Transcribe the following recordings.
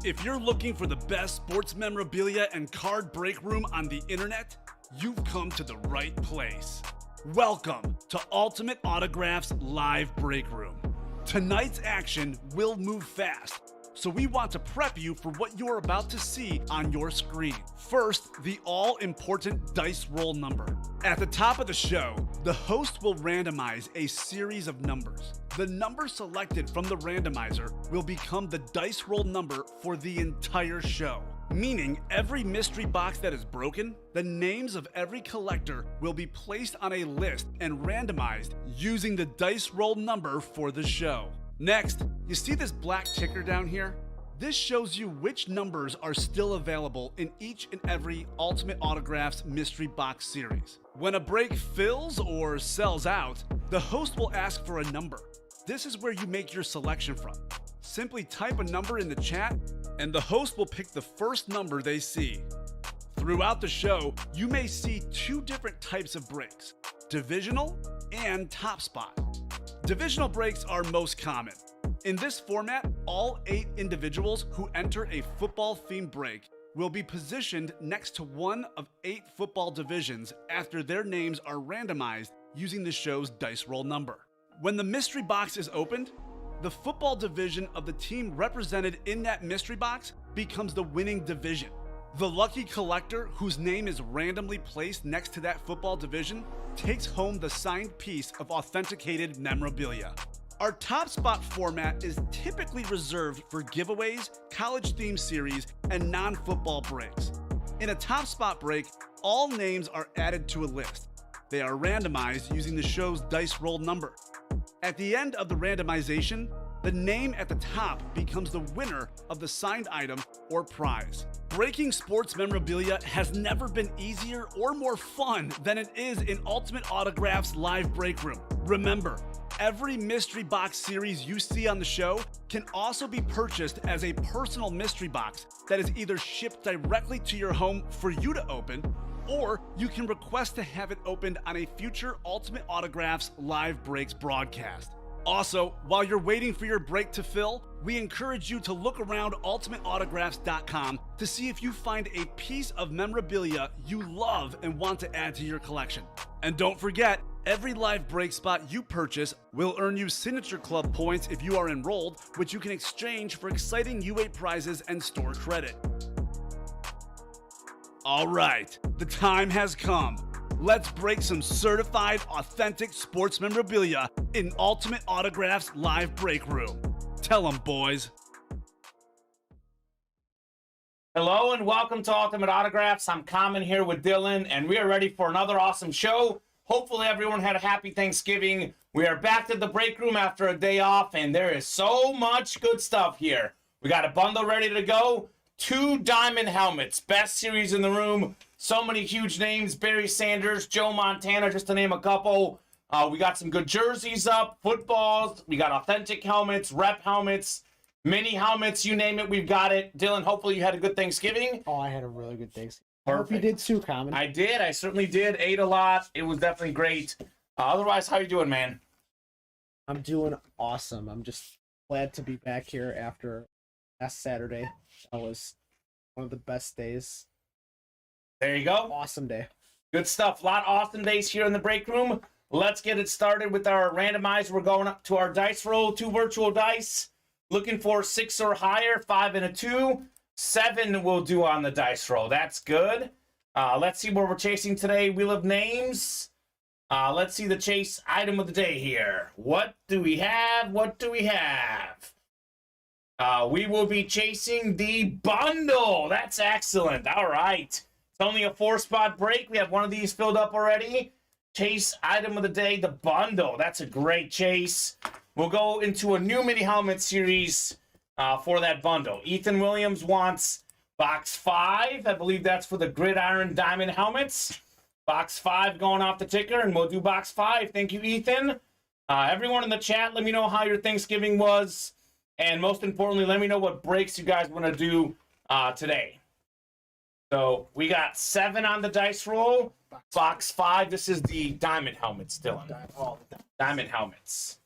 If you're looking for the best sports memorabilia and card break room on the internet, you've come to the right place. Welcome to Ultimate Autographs Live Break Room. Tonight's action will move fast, so we want to prep you for what you're about to see on your screen. First, the all-important dice roll number. At the top of the show, the host will randomize a series of numbers. The number selected from the randomizer will become the dice roll number for the entire show. Meaning every mystery box that is broken, the names of every collector will be placed on a list and randomized using the dice roll number for the show. Next, you see this black ticker down here? This shows you which numbers are still available in each and every Ultimate Autographs mystery box series. When a break fills or sells out, the host will ask for a number. This is where you make your selection from. Simply type a number in the chat, and the host will pick the first number they see. Throughout the show, you may see two different types of breaks: divisional and top spot. Divisional breaks are most common. In this format, all 8 individuals who enter a football-themed break will be positioned next to one of 8 football divisions after their names are randomized using the show's dice roll number. When the mystery box is opened, the football division of the team represented in that mystery box becomes the winning division. The lucky collector whose name is randomly placed next to that football division takes home the signed piece of authenticated memorabilia. Our top spot format is typically reserved for giveaways, college-themed series, and non-football breaks. In a top spot break, all names are added to a list. They are randomized using the show's dice roll number. At the end of the randomization, the name at the top becomes the winner of the signed item or prize. Breaking sports memorabilia has never been easier or more fun than it is in Ultimate Autographs Live Break Room. Remember, every mystery box series you see on the show can also be purchased as a personal mystery box that is either shipped directly to your home for you to open, or you can request to have it opened on a future Ultimate Autographs Live Breaks broadcast. Also, while you're waiting for your break to fill, we encourage you to look around ultimateautographs.com to see if you find a piece of memorabilia you love and want to add to your collection. And don't forget, every live break spot you purchase will earn you Signature Club points if you are enrolled, which you can exchange for exciting U8 prizes and store credit. All right, the time has come. Let's break some certified, authentic sports memorabilia in Ultimate Autographs Live Break Room. Tell 'em, boys. Hello and welcome to Ultimate Autographs. I'm Kamen here with Dylan, and we are ready for another awesome show. Hopefully everyone had a happy Thanksgiving. We are back to the break room after a day off, and there is so much good stuff here. We got a bundle ready to go. 2 diamond helmets, best series in the room. So many huge names: Barry Sanders, Joe Montana, just to name a couple. We got some good jerseys up, footballs. We got authentic helmets, rep helmets, mini helmets, you name it, we've got it. Dylan, hopefully you had a good Thanksgiving. Oh, I had a really good Thanksgiving. Perfect. I hope you did too, Kamen. I did. I certainly did. Ate a lot. It was definitely great. Otherwise, how you doing, man? I'm doing awesome. I'm just glad to be back here after last Saturday. That was one of the best days. There you go. Awesome day. Good stuff. A lot of awesome days here in the break room. Let's get it started with our randomizer. We're going up to our dice roll. 2 virtual dice. Looking for 6 or higher. 5 and a 2. 7 will do on the dice roll. That's good. Let's see what we're chasing today. Wheel of Names. Let's see the chase item of the day here. What do we have? What do we have? We will be chasing the bundle. That's excellent. All right. It's only a 4-spot break. We have one of these filled up already. Chase item of the day, the bundle. That's a great chase. We'll go into a new mini helmet series for that bundle. Ethan Williams wants box 5. I believe that's for the Gridiron Diamond helmets. Box 5 going off the ticker, and we'll do box 5. Thank you, Ethan. Everyone in the chat, let me know how your Thanksgiving was. And most importantly, let me know what breaks you guys want to do today. So we got 7 on the dice roll. Box 5. This is the diamond helmets, Dylan. Diamond helmets.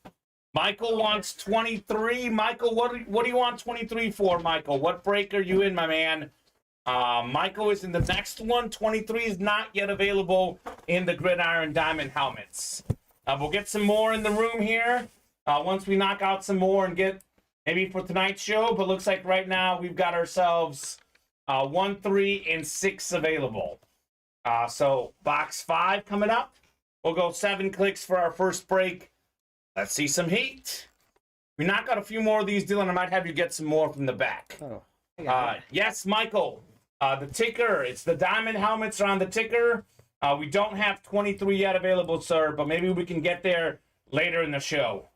Michael wants 23. Michael, what do you want 23 for, Michael? What break are you in, my man? Michael is in the next one. 23 is not yet available in the Gridiron Diamond helmets. We'll get some more in the room here once we knock out some more and get maybe for tonight's show. But looks like right now we've got ourselves 1, 3, and 6 available. So box 5 coming up. We'll go 7 clicks for our first break. Let's see some heat. We knock out a few more of these, Dylan. I might have you get some more from the back. Oh. Yes, Michael. The ticker. It's the diamond helmets are on the ticker. We don't have 23 yet available, sir, but maybe we can get there later in the show.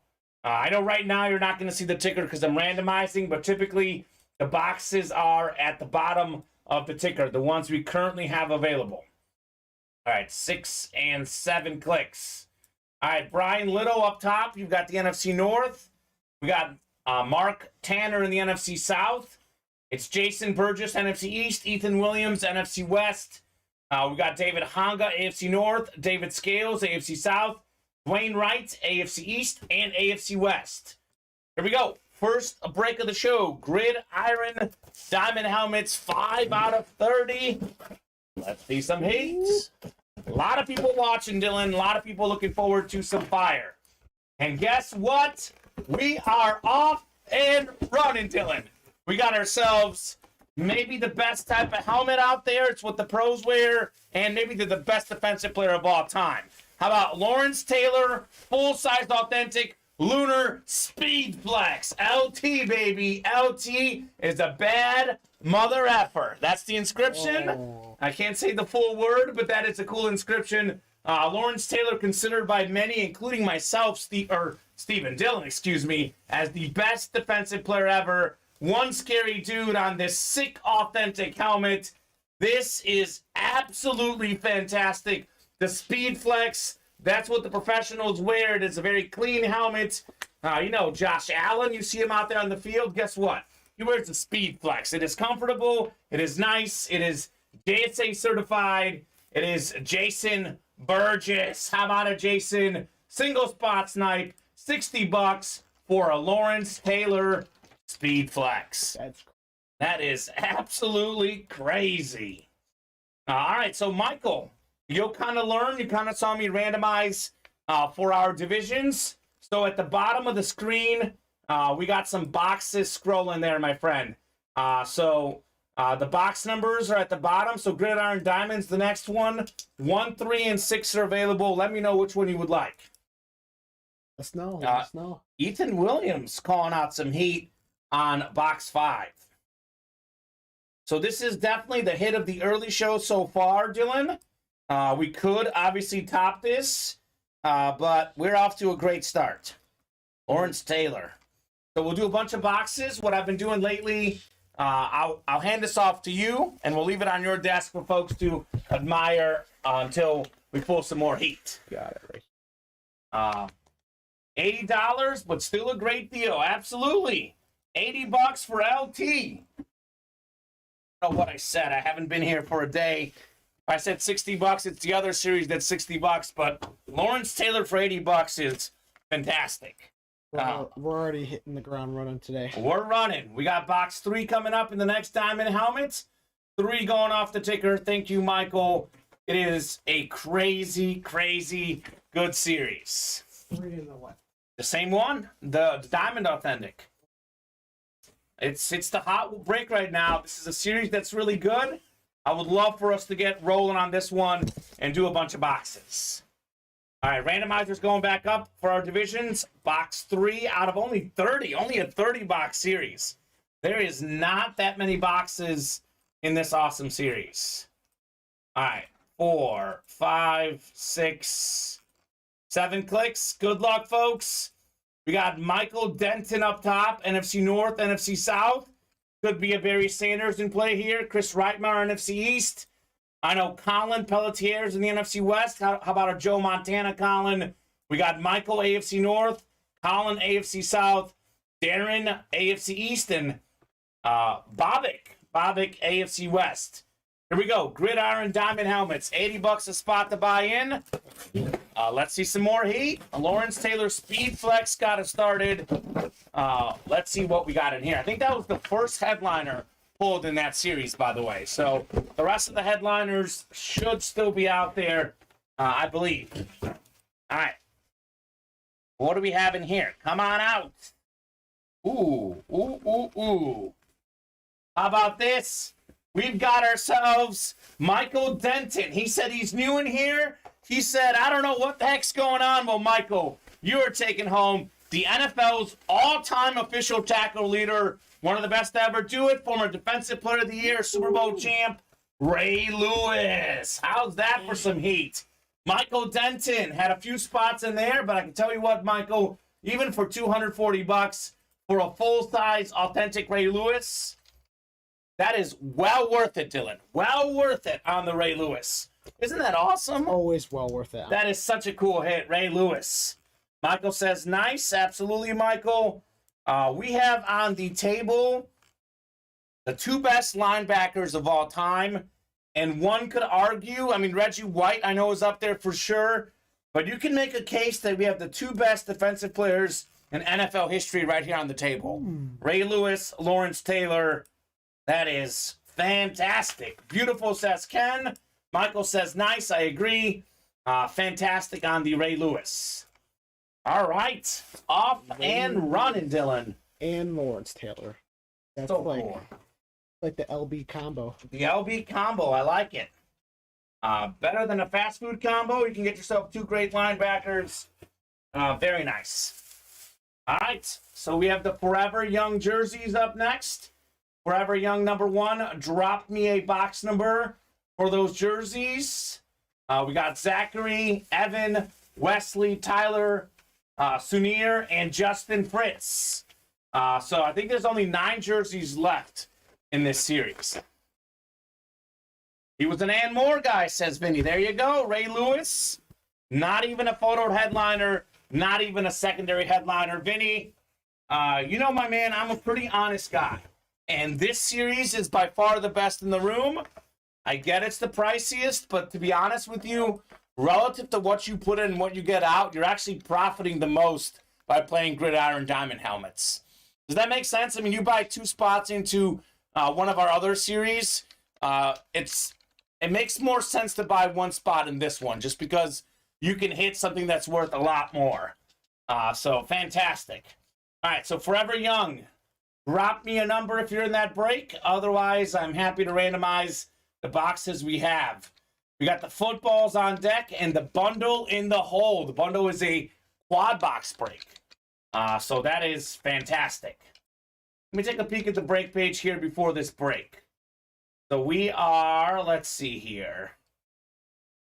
I know right now you're not going to see the ticker because I'm randomizing, but typically the boxes are at the bottom of the ticker, the ones we currently have available. All right, 6 and 7 clicks. All right, Brian Little up top. You've got the NFC North. We got Mark Tanner in the NFC South. It's Jason Burgess, NFC East. Ethan Williams, NFC West. We got David Honga, AFC North. David Scales, AFC South. Dwayne Wright, AFC East and AFC West. Here we go. First break of the show. Gridiron Diamond helmets, 5 out of 30. Let's see some heat. A lot of people watching, Dylan. A lot of people looking forward to some fire. And guess what? We are off and running, Dylan. We got ourselves maybe the best type of helmet out there. It's what the pros wear. And maybe they're the best defensive player of all time. How about Lawrence Taylor, full-size authentic Lunar Speed Flex. LT, baby. LT is a bad mother effer. That's the inscription. Oh. I can't say the full word, but that is a cool inscription. Lawrence Taylor, considered by many, including myself, Stephen Dillon, excuse me, as the best defensive player ever. One scary dude on this sick, authentic helmet. This is absolutely fantastic. The Speed Flex, that's what the professionals wear. It is a very clean helmet. You know, Josh Allen, you see him out there on the field. Guess what? He wears the Speed Flex. It is comfortable. It is nice. It is JSA certified. It is Jason Burgess. How about a Jason single spot snipe? $60 for a Lawrence Taylor Speed Flex. That is absolutely crazy. All right, so Michael, you'll kind of learn. You kind of saw me randomize for our divisions. So at the bottom of the screen, we got some boxes scrolling there, my friend. The box numbers are at the bottom. So Gridiron Diamonds, the next one. 1, 3, and 6 are available. Let me know which one you would like. Let us know. Ethan Williams calling out some heat on box 5. So this is definitely the hit of the early show so far, Dylan. We could obviously top this, but we're off to a great start. Lawrence Taylor. So we'll do a bunch of boxes. What I've been doing lately, I'll hand this off to you, and we'll leave it on your desk for folks to admire until we pull some more heat. Got it right. $80, but still a great deal. Absolutely. $80 for LT. I don't know what I said. I haven't been here for a day. If I said $60, it's the other series that's $60, but Lawrence Taylor for $80 is fantastic. We're already hitting the ground running today. We're running. We got box 3 coming up in the next diamond helmets. 3 going off the ticker. Thank you, Michael. It is a crazy, crazy good series. 3 in the what? The same one, the Diamond Authentic. It's the hot break right now. This is a series that's really good. I would love for us to get rolling on this one and do a bunch of boxes. All right, randomizers going back up for our divisions. Box 3 out of only 30, only a 30-box series. There is not that many boxes in this awesome series. All right, 4, 5, 6, 7 clicks. Good luck, folks. We got Michael Denton up top, NFC North, NFC South. Could be a Barry Sanders in play here. Chris Reitmar, NFC East. I know Colin Pelletier's in the NFC West. How about a Joe Montana, Colin? We got Michael, AFC North. Colin, AFC South. Darren, AFC East. And Bobik, AFC West. Here we go. Gridiron Diamond Helmets. $80 a spot to buy in. Let's see some more heat. Lawrence Taylor Speed Flex got us started. Let's see what we got in here. I think that was the first headliner pulled in that series, by the way. So the rest of the headliners should still be out there, I believe. All right. What do we have in here? Come on out. Ooh, ooh, ooh, ooh. How about this? We've got ourselves Michael Denton. He said he's new in here. He said, I don't know what the heck's going on. Well, Michael, you are taking home the NFL's all-time official tackle leader, one of the best to ever do it, former Defensive Player of the Year, Super Bowl champ, Ray Lewis. How's that for some heat? Michael Denton had a few spots in there, but I can tell you what, Michael, even for $240 for a full-size authentic Ray Lewis, that is well worth it, Dylan. Well worth it on the Ray Lewis. Isn't that awesome? Always well worth it. That is such a cool hit, Ray Lewis. Michael says, nice. Absolutely, Michael. We have on the table the two best linebackers of all time. And one could argue, I mean, Reggie White, I know, is up there for sure. But you can make a case that we have the two best defensive players in NFL history right here on the table. Ray Lewis, Lawrence Taylor. That is fantastic. Beautiful, says Ken. Michael says, nice. I agree. Fantastic on the Ray Lewis. All right. Off and running, Dylan. And Lawrence Taylor. That's So like, cool. like the LB combo. The LB combo. I like it. Better than a fast food combo. You can get yourself two great linebackers. Very nice. All right. So we have the Forever Young jerseys up next. Forever Young #1. Drop me a box number for those jerseys. We got Zachary, Evan, Wesley, Tyler, Sunir, and Justin Fritz. So I think there's only 9 jerseys left in this series. He was an and more guy, says Vinny. There you go, Ray Lewis. Not even a photoed headliner, not even a secondary headliner. Vinny, you know, my man, I'm a pretty honest guy. And this series is by far the best in the room. I get it's the priciest, but to be honest with you, relative to what you put in and what you get out, you're actually profiting the most by playing Gridiron Diamond Helmets. Does that make sense? I mean, you buy 2 spots into one of our other series. It makes more sense to buy 1 spot in this one, just because you can hit something that's worth a lot more. So fantastic. All right, so Forever Young, drop me a number if you're in that break. Otherwise, I'm happy to randomize the boxes we have. We got the footballs on deck and the bundle in the hole. The bundle is a quad box break. So that is fantastic. Let me take a peek at the break page here before this break. So we are, let's see here,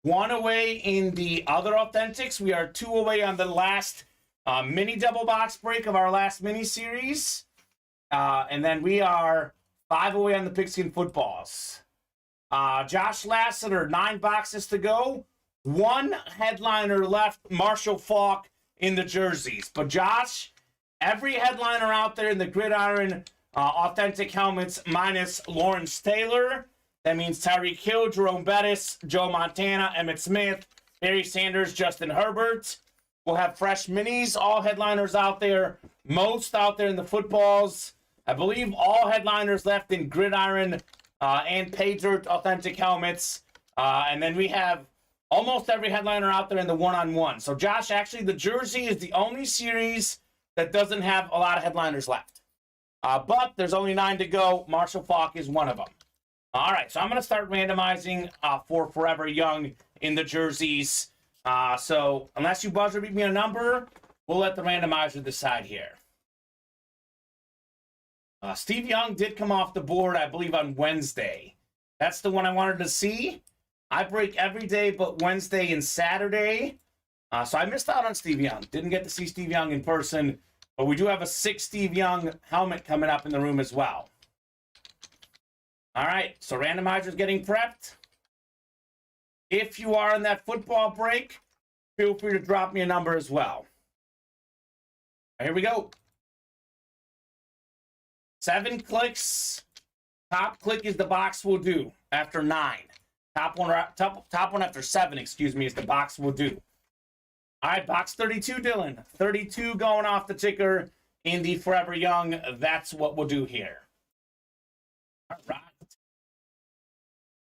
1 away in the other authentics. We are 2 away on the last mini double box break of our last mini series. And then we are 5 away on the pigskin footballs. Josh Lasseter, 9 boxes to go. 1 headliner left, Marshall Faulk in the jerseys. But Josh, every headliner out there in the Gridiron authentic helmets minus Lawrence Taylor. That means Tyreek Hill, Jerome Bettis, Joe Montana, Emmitt Smith, Barry Sanders, Justin Herbert. We'll have fresh minis, all headliners out there. Most out there in the footballs. I believe all headliners left in Gridiron and Pay Dirt authentic helmets. And then we have almost every headliner out there in the one-on-one. So, Josh, actually, the jersey is the only series that doesn't have a lot of headliners left. But there's only 9 to go. Marshall Faulk is one of them. All right, so I'm going to start randomizing for Forever Young in the jerseys. So unless you buzzer beat me a number, we'll let the randomizer decide here. Steve Young did come off the board, I believe, on Wednesday. That's the one I wanted to see. I break every day but Wednesday and Saturday. So I missed out on Steve Young. Didn't get to see Steve Young in person. But we do have a 6 Steve Young helmet coming up in the room as well. All right, so randomizer's getting prepped. If you are in that football break, feel free to drop me a number as well. Here we go. 7 clicks. Top click is the box will do after 9. Top one after 7, excuse me, is the box will do. All right, box 32, Dylan. 32 going off the ticker in the Forever Young. That's what we'll do here. All right.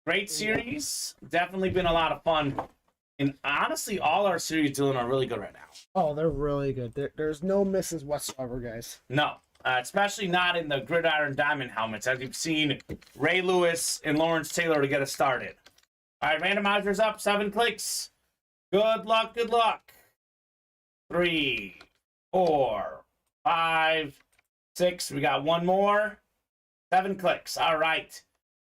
Great series. Definitely been a lot of fun. And honestly, all our series, Dylan, are really good right now. Oh, they're really good. There's no misses whatsoever, guys. No, especially not in the Gridiron Diamond helmets, as you've seen Ray Lewis and Lawrence Taylor to get us started. All right, randomizer's up, 7 clicks. Good luck, good luck. 3, 4, 5, 6. We got one more. 7 clicks. All right.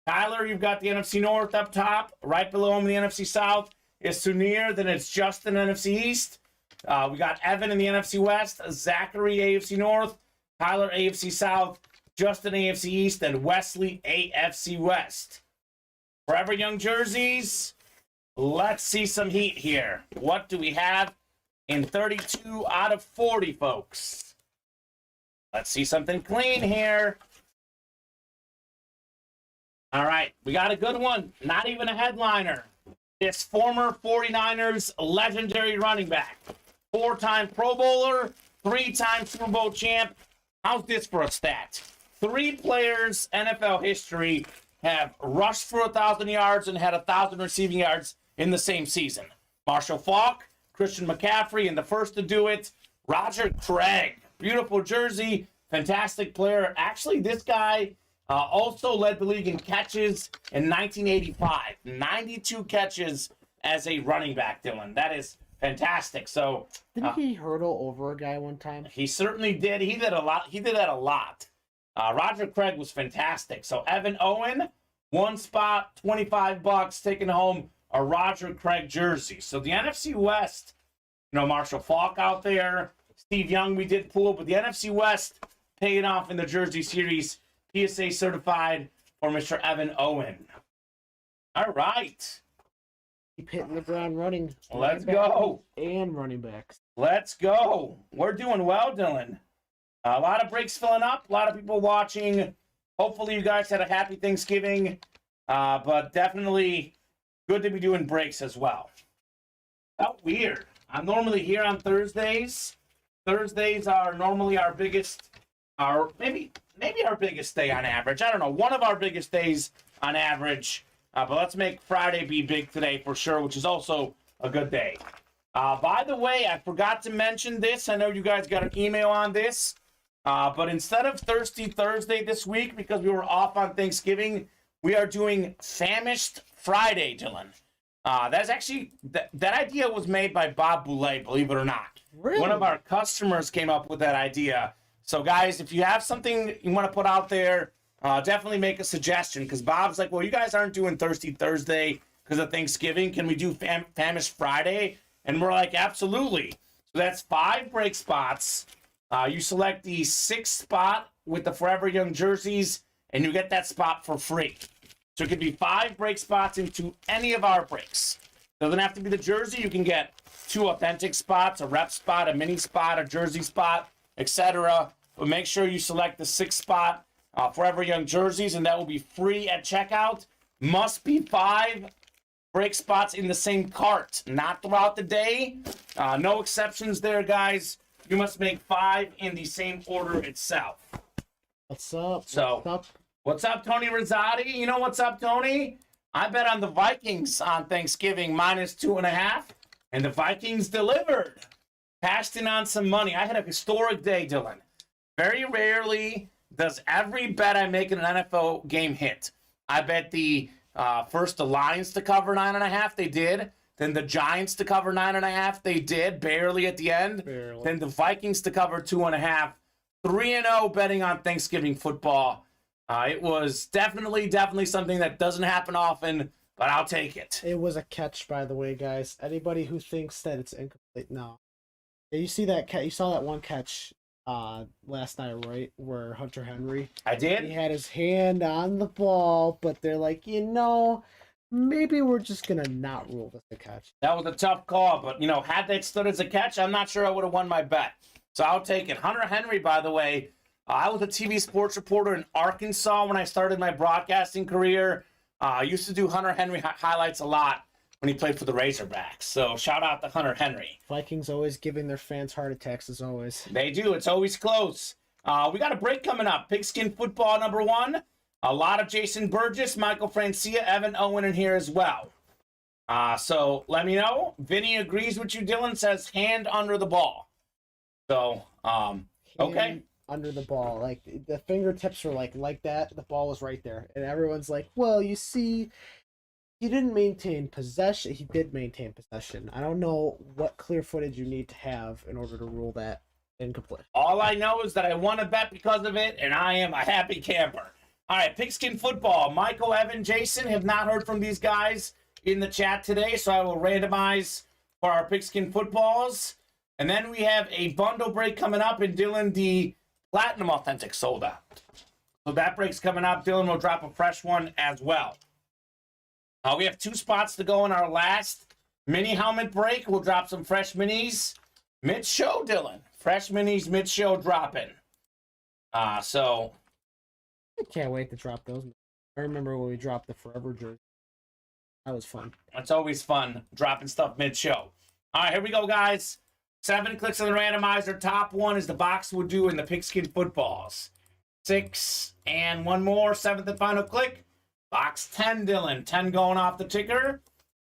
Tyler, you've got the NFC North up top. Right below him in the NFC South is Sunir. Then it's Justin, NFC East. We got Evan in the NFC West. Zachary, AFC North. Tyler, AFC South. Justin, AFC East. And Wesley, AFC West. Forever Young jerseys. Let's see some heat here. What do we have in 32 out of 40, folks? Let's see something clean here. All right, we got a good one. Not even a headliner. This former 49ers legendary running back. 4-time Pro Bowler, 3-time Super Bowl champ. How's this for a stat? 3 players, NFL history, have rushed for 1,000 yards and had 1,000 receiving yards in the same season. Marshall Faulk, Christian McCaffrey, and the first to do it, Roger Craig. Beautiful jersey, fantastic player. Actually, this guy also led the league in catches in 1985. 92 catches as a running back, Dylan. That is fantastic. So Didn't he hurdle over a guy one time? he certainly did. He did a lot. He did that a lot. Roger Craig was fantastic. So Evan Owen, 1 spot, $25, taking home a Roger Craig jersey. So the NFC West, Marshall Faulk out there, Steve Young we did pull, but the NFC West paying off in the jersey series. PSA certified for Mr. Evan Owen. All right. Keep hitting the ground running. Let's go. And running backs. Let's go. We're doing well, Dylan. A lot of breaks filling up. A lot of people watching. Hopefully you guys had a happy Thanksgiving. But definitely good to be doing breaks as well. How weird. I'm normally here on Thursdays. Thursdays are normally our biggest, maybe our biggest day on average. I don't know. One of our biggest days on average. But let's make Friday be big today for sure, which is also a good day. By the way, I forgot to mention this. I know you guys got an email on this. But instead of Thirsty Thursday this week, because we were off on Thanksgiving, we are doing Famished Friday, Dylan. That's actually, that idea was made by Bob Boulay, believe it or not. Really? One of our customers came up with that idea. So, guys, if you have something you want to put out there, definitely make a suggestion, because Bob's like, well, you guys aren't doing Thirsty Thursday because of Thanksgiving. Can we do Famished Friday? And we're like, absolutely. So that's 5 break spots. You select the 6th spot with the Forever Young jerseys, and you get that spot for free. So it could be 5 break spots into any of our breaks. Doesn't have to be the jersey. You can get 2 authentic spots, a rep spot, a mini spot, a jersey spot, etc. But make sure you select the 6th spot, Forever Young jerseys, and that will be free at checkout. Must be 5 break spots in the same cart, not throughout the day. No exceptions there, guys. You must make 5 in the same order itself. What's up? So, what's up, Tony Rosati? You know what's up, Tony? I bet on the Vikings on Thanksgiving -2.5, and the Vikings delivered. Passed in on some money. I had a historic day, Dylan. Very rarely does every bet I make in an NFL game hit. I bet first the Lions to cover 9.5. They did. Then the Giants to cover 9.5. They did, barely at the end. Barely. Then the Vikings to cover 2.5. 3-0 betting on Thanksgiving football. It was definitely something that doesn't happen often, but I'll take it. It was a catch, by the way, guys. Anybody who thinks that it's incomplete, no. You see that you saw that one catch last night, right? Where Hunter Henry. I did. He had his hand on the ball, but they're like, maybe we're just gonna not rule this a catch. That was a tough call, but had that stood as a catch, I'm not sure I would have won my bet. So I'll take it. Hunter Henry, by the way, I was a TV sports reporter in Arkansas when I started my broadcasting career. I used to do Hunter Henry highlights a lot when he played for the Razorbacks. So shout out to Hunter Henry. Vikings always giving their fans heart attacks as always. They do. It's always close. We got a break coming up. Pigskin Football number 1. A lot of Jason Burgess, Michael Francia, Evan Owen in here as well. So let me know. Vinny agrees with you, Dylan, says hand under the ball. So, okay. Hand under the ball. Like, the fingertips were like that. The ball was right there. And everyone's like, well, you see, he didn't maintain possession. He did maintain possession. I don't know what clear footage you need to have in order to rule that incomplete. All I know is that I won a bet because of it, and I am a happy camper. All right, Pigskin Football. Michael, Evan, Jason have not heard from these guys in the chat today, so I will randomize for our Pigskin Footballs. And then we have a bundle break coming up, and Dylan, the Platinum Authentic sold out. So that break's coming up. Dylan will drop a fresh one as well. We have 2 spots to go in our last mini helmet break. We'll drop some fresh minis mid-show, Dylan. Fresh minis mid-show dropping. So I can't wait to drop those. I remember when we dropped the Forever jersey. That was fun. it's always fun dropping stuff mid-show. All right, here we go, guys. 7 clicks on the randomizer. Top one is the box will do in the Pigskin Footballs. 6 and one more. 7th and final click. Box 10, Dylan. 10 going off the ticker.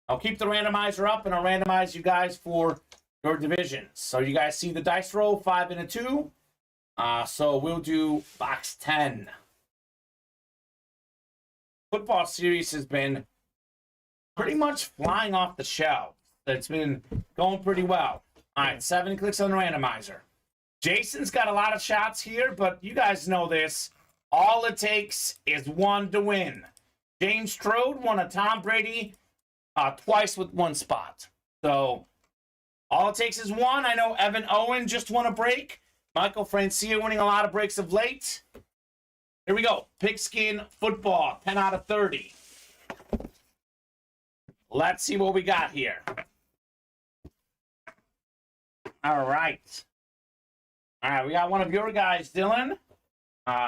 I'll keep the randomizer up, and I'll randomize you guys for your divisions. So you guys see the dice roll, 5 and a 2. So we'll do box 10. Football series has been pretty much flying off the shelves. It's been going pretty well. All right, 7 clicks on the randomizer. Jason's got a lot of shots here, but you guys know this. All it takes is 1 to win. James Strode won a Tom Brady twice with 1 spot. So all it takes is 1. I know Evan Owen just won a break. Michael Francia winning a lot of breaks of late. Here we go. Pigskin Football, 10 out of 30. Let's see what we got here. All right. All right, we got one of your guys, Dylan.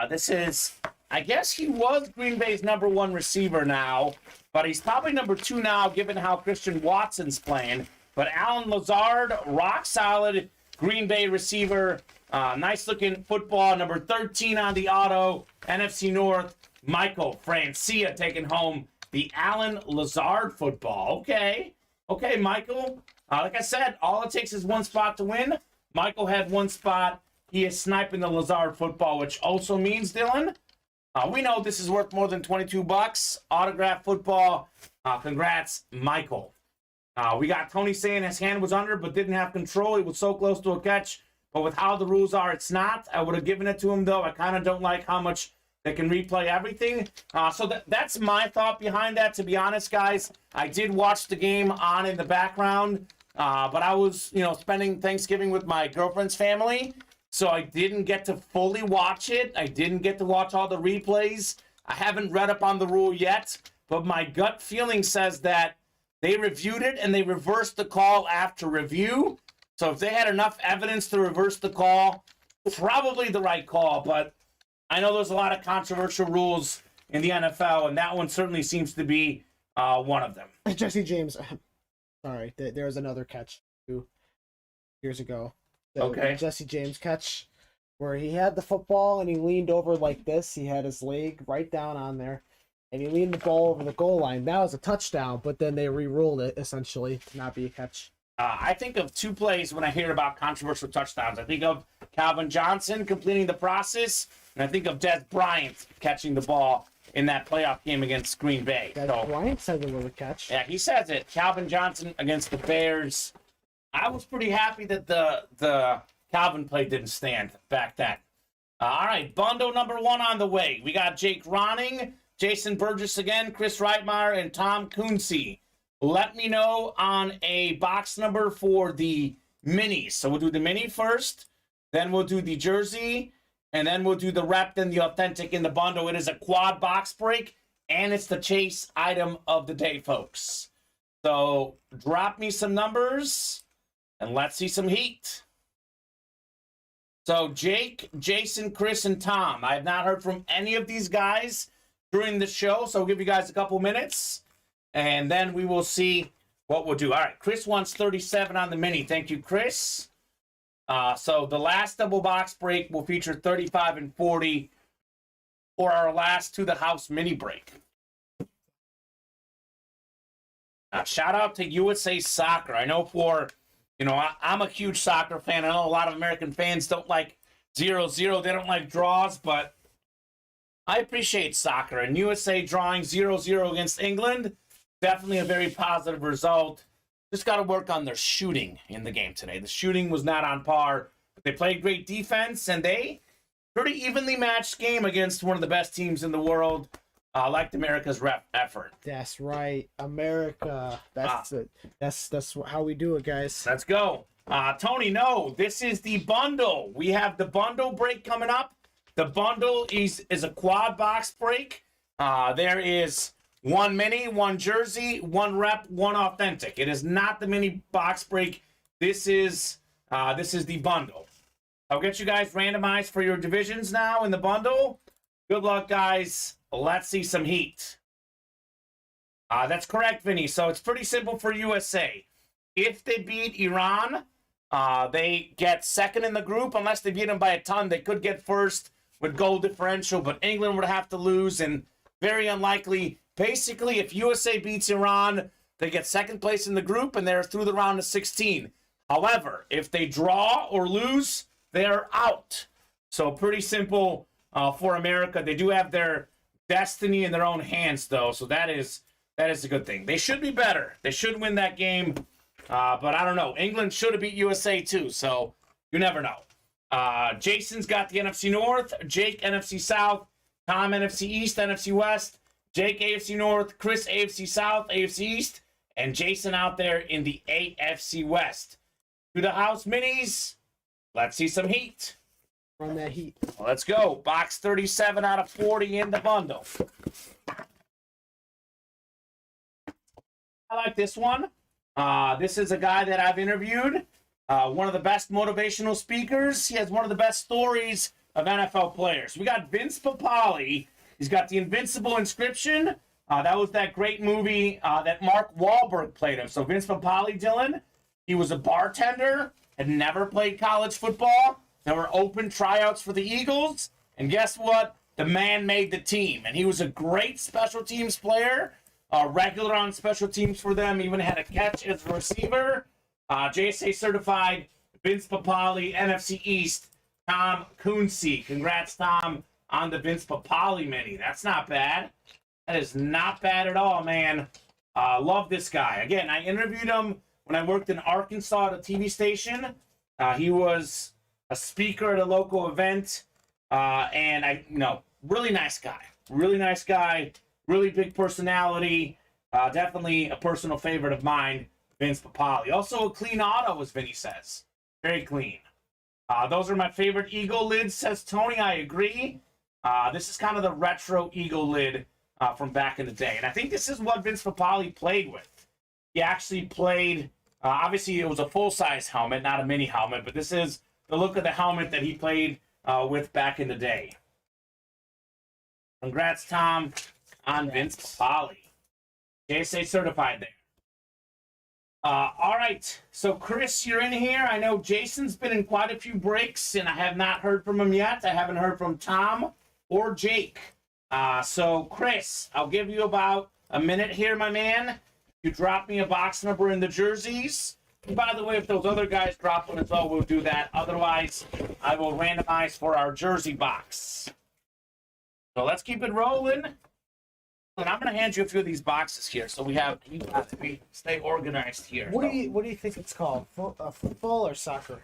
This is, I guess he was Green Bay's #1 receiver now, but he's probably #2 now given how Christian Watson's playing. But Alan Lazard, rock solid Green Bay receiver. Nice looking football, number 13 on the auto. NFC North, Michael Francia taking home the Alan Lazard football. Okay, Michael. Like I said, all it takes is 1 spot to win. Michael had 1 spot. He is sniping the Lazard football, which also means, Dylan, we know this is worth more than $22. Autograph football. Congrats, Michael. We got Tony saying his hand was under but didn't have control. He was so close to a catch. But with how the rules are, it's not. I would have given it to him, though. I kind of don't like how much they can replay everything. So that's my thought behind that, to be honest, guys. I did watch the game on in the background, but I was, spending Thanksgiving with my girlfriend's family, so I didn't get to fully watch it. I didn't get to watch all the replays. I haven't read up on the rule yet, but my gut feeling says that they reviewed it and they reversed the call after review. So if they had enough evidence to reverse the call, probably the right call. But I know there's a lot of controversial rules in the NFL, and that one certainly seems to be one of them. Jesse James, sorry, there was another catch 2 years ago. The Jesse James catch where he had the football and he leaned over like this. He had his leg right down on there, and he leaned the ball over the goal line. That was a touchdown, but then they re-ruled it essentially to not be a catch. I think of 2 plays when I hear about controversial touchdowns. I think of Calvin Johnson completing the process, and I think of Des Bryant catching the ball in that playoff game against Green Bay. Bryant said it was a catch. Yeah, he says it. Calvin Johnson against the Bears. I was pretty happy that the Calvin play didn't stand back then. All right, bundle number 1 on the way. We got Jake Ronning, Jason Burgess again, Chris Reitmeyer, and Tom Coonsey. Let me know on a box number for the minis. So we'll do the mini first, then we'll do the jersey, and then we'll do the rep and the authentic in the bundle. It is a quad box break, and it's the chase item of the day, folks. So drop me some numbers, and let's see some heat. So Jake, Jason, Chris, and Tom. I have not heard from any of these guys during the show, so I'll give you guys a couple minutes, and then we will see what we'll do. All right, Chris wants 37 on the mini. Thank you, Chris. So the last double box break will feature 35 and 40 for our last to the house mini break. Shout out to USA Soccer. I know I'm a huge soccer fan. I know a lot of American fans don't like 0-0. They don't like draws, but I appreciate soccer. And USA drawing 0-0 against England, definitely a very positive result. Just got to work on their shooting in the game today. The shooting was not on par, but they played great defense, and they pretty evenly matched game against one of the best teams in the world. Liked America's effort. That's right, America. That's it. That's how we do it, guys. Let's go. Tony, no, this is the bundle. We have the bundle break coming up. The bundle is a quad box break. There is one mini, one jersey, one rep, one authentic. It is not the mini box break. This is the bundle. I'll get you guys randomized for your divisions now in the bundle. Good luck, guys. Let's see some heat. That's correct, Vinny. So it's pretty simple for USA. If they beat Iran, they get second in the group. Unless they beat them by a ton, they could get first with goal differential, but England would have to lose, and very unlikely. Basically, if USA beats Iran, they get second place in the group, and they're through the round of 16. However, if they draw or lose, they're out. So pretty simple for America. They do have their destiny in their own hands, though, so that is a good thing. They should be better. They should win that game, but I don't know. England should have beat USA too, so you never know. Jason's got the NFC North, Jake NFC South, Tom NFC East, NFC West, Jake AFC North, Chris AFC South, AFC East, and Jason out there in the AFC West. To the house minis, let's see some heat. Run that heat. Let's go. Box 37 out of 40 in the bundle. I like this one. This is a guy that I've interviewed. One of the best motivational speakers. He has one of the best stories of NFL players. We got Vince Papale. He's got the Invincible Inscription. That was that great movie that Mark Wahlberg played him. So Vince Papale, Dylan, he was a bartender, had never played college football. There were open tryouts for the Eagles. And guess what? The man made the team. And he was a great special teams player. Regular on special teams for them. Even had a catch as a receiver. JSA certified Vince Papale, NFC East, Tom Coonsey. Congrats, Tom, on the Vince Papale mini. That's not bad. That is not bad at all, man. Love this guy. Again, I interviewed him when I worked in Arkansas at a TV station. He was a speaker at a local event. And really nice guy. Really nice guy. Really big personality. Definitely a personal favorite of mine, Vince Papale. Also a clean auto, as Vinny says. Very clean. Those are my favorite Eagle lids, says Tony. I agree. This is kind of the retro Eagle lid from back in the day. And I think this is what Vince Papale played with. He actually played, obviously it was a full-size helmet, not a mini helmet, but this is the look of the helmet that he played with back in the day. Congrats, Tom, on Vince Papale. JSA certified there. All right, so Chris, you're in here. I know Jason's been in quite a few breaks, and I have not heard from him yet. I haven't heard from Tom or Jake. So, Chris, I'll give you about a minute here, my man. You drop me a box number in the jerseys. And by the way, if those other guys drop one as well, we'll do that. Otherwise, I will randomize for our jersey box. So let's keep it rolling. And I'm going to hand you a few of these boxes here, so we stay organized here. What do you think it's called? Football or soccer?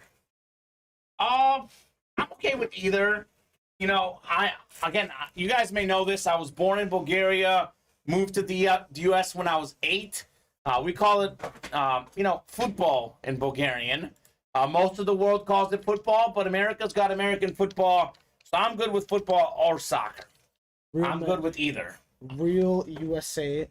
I'm okay with either. You know, you guys may know this. I was born in Bulgaria, moved to the U.S. when I was 8. We call it, football in Bulgarian. Most of the world calls it football, but America's got American football, so I'm good with football or soccer. I'm good with either. Real USA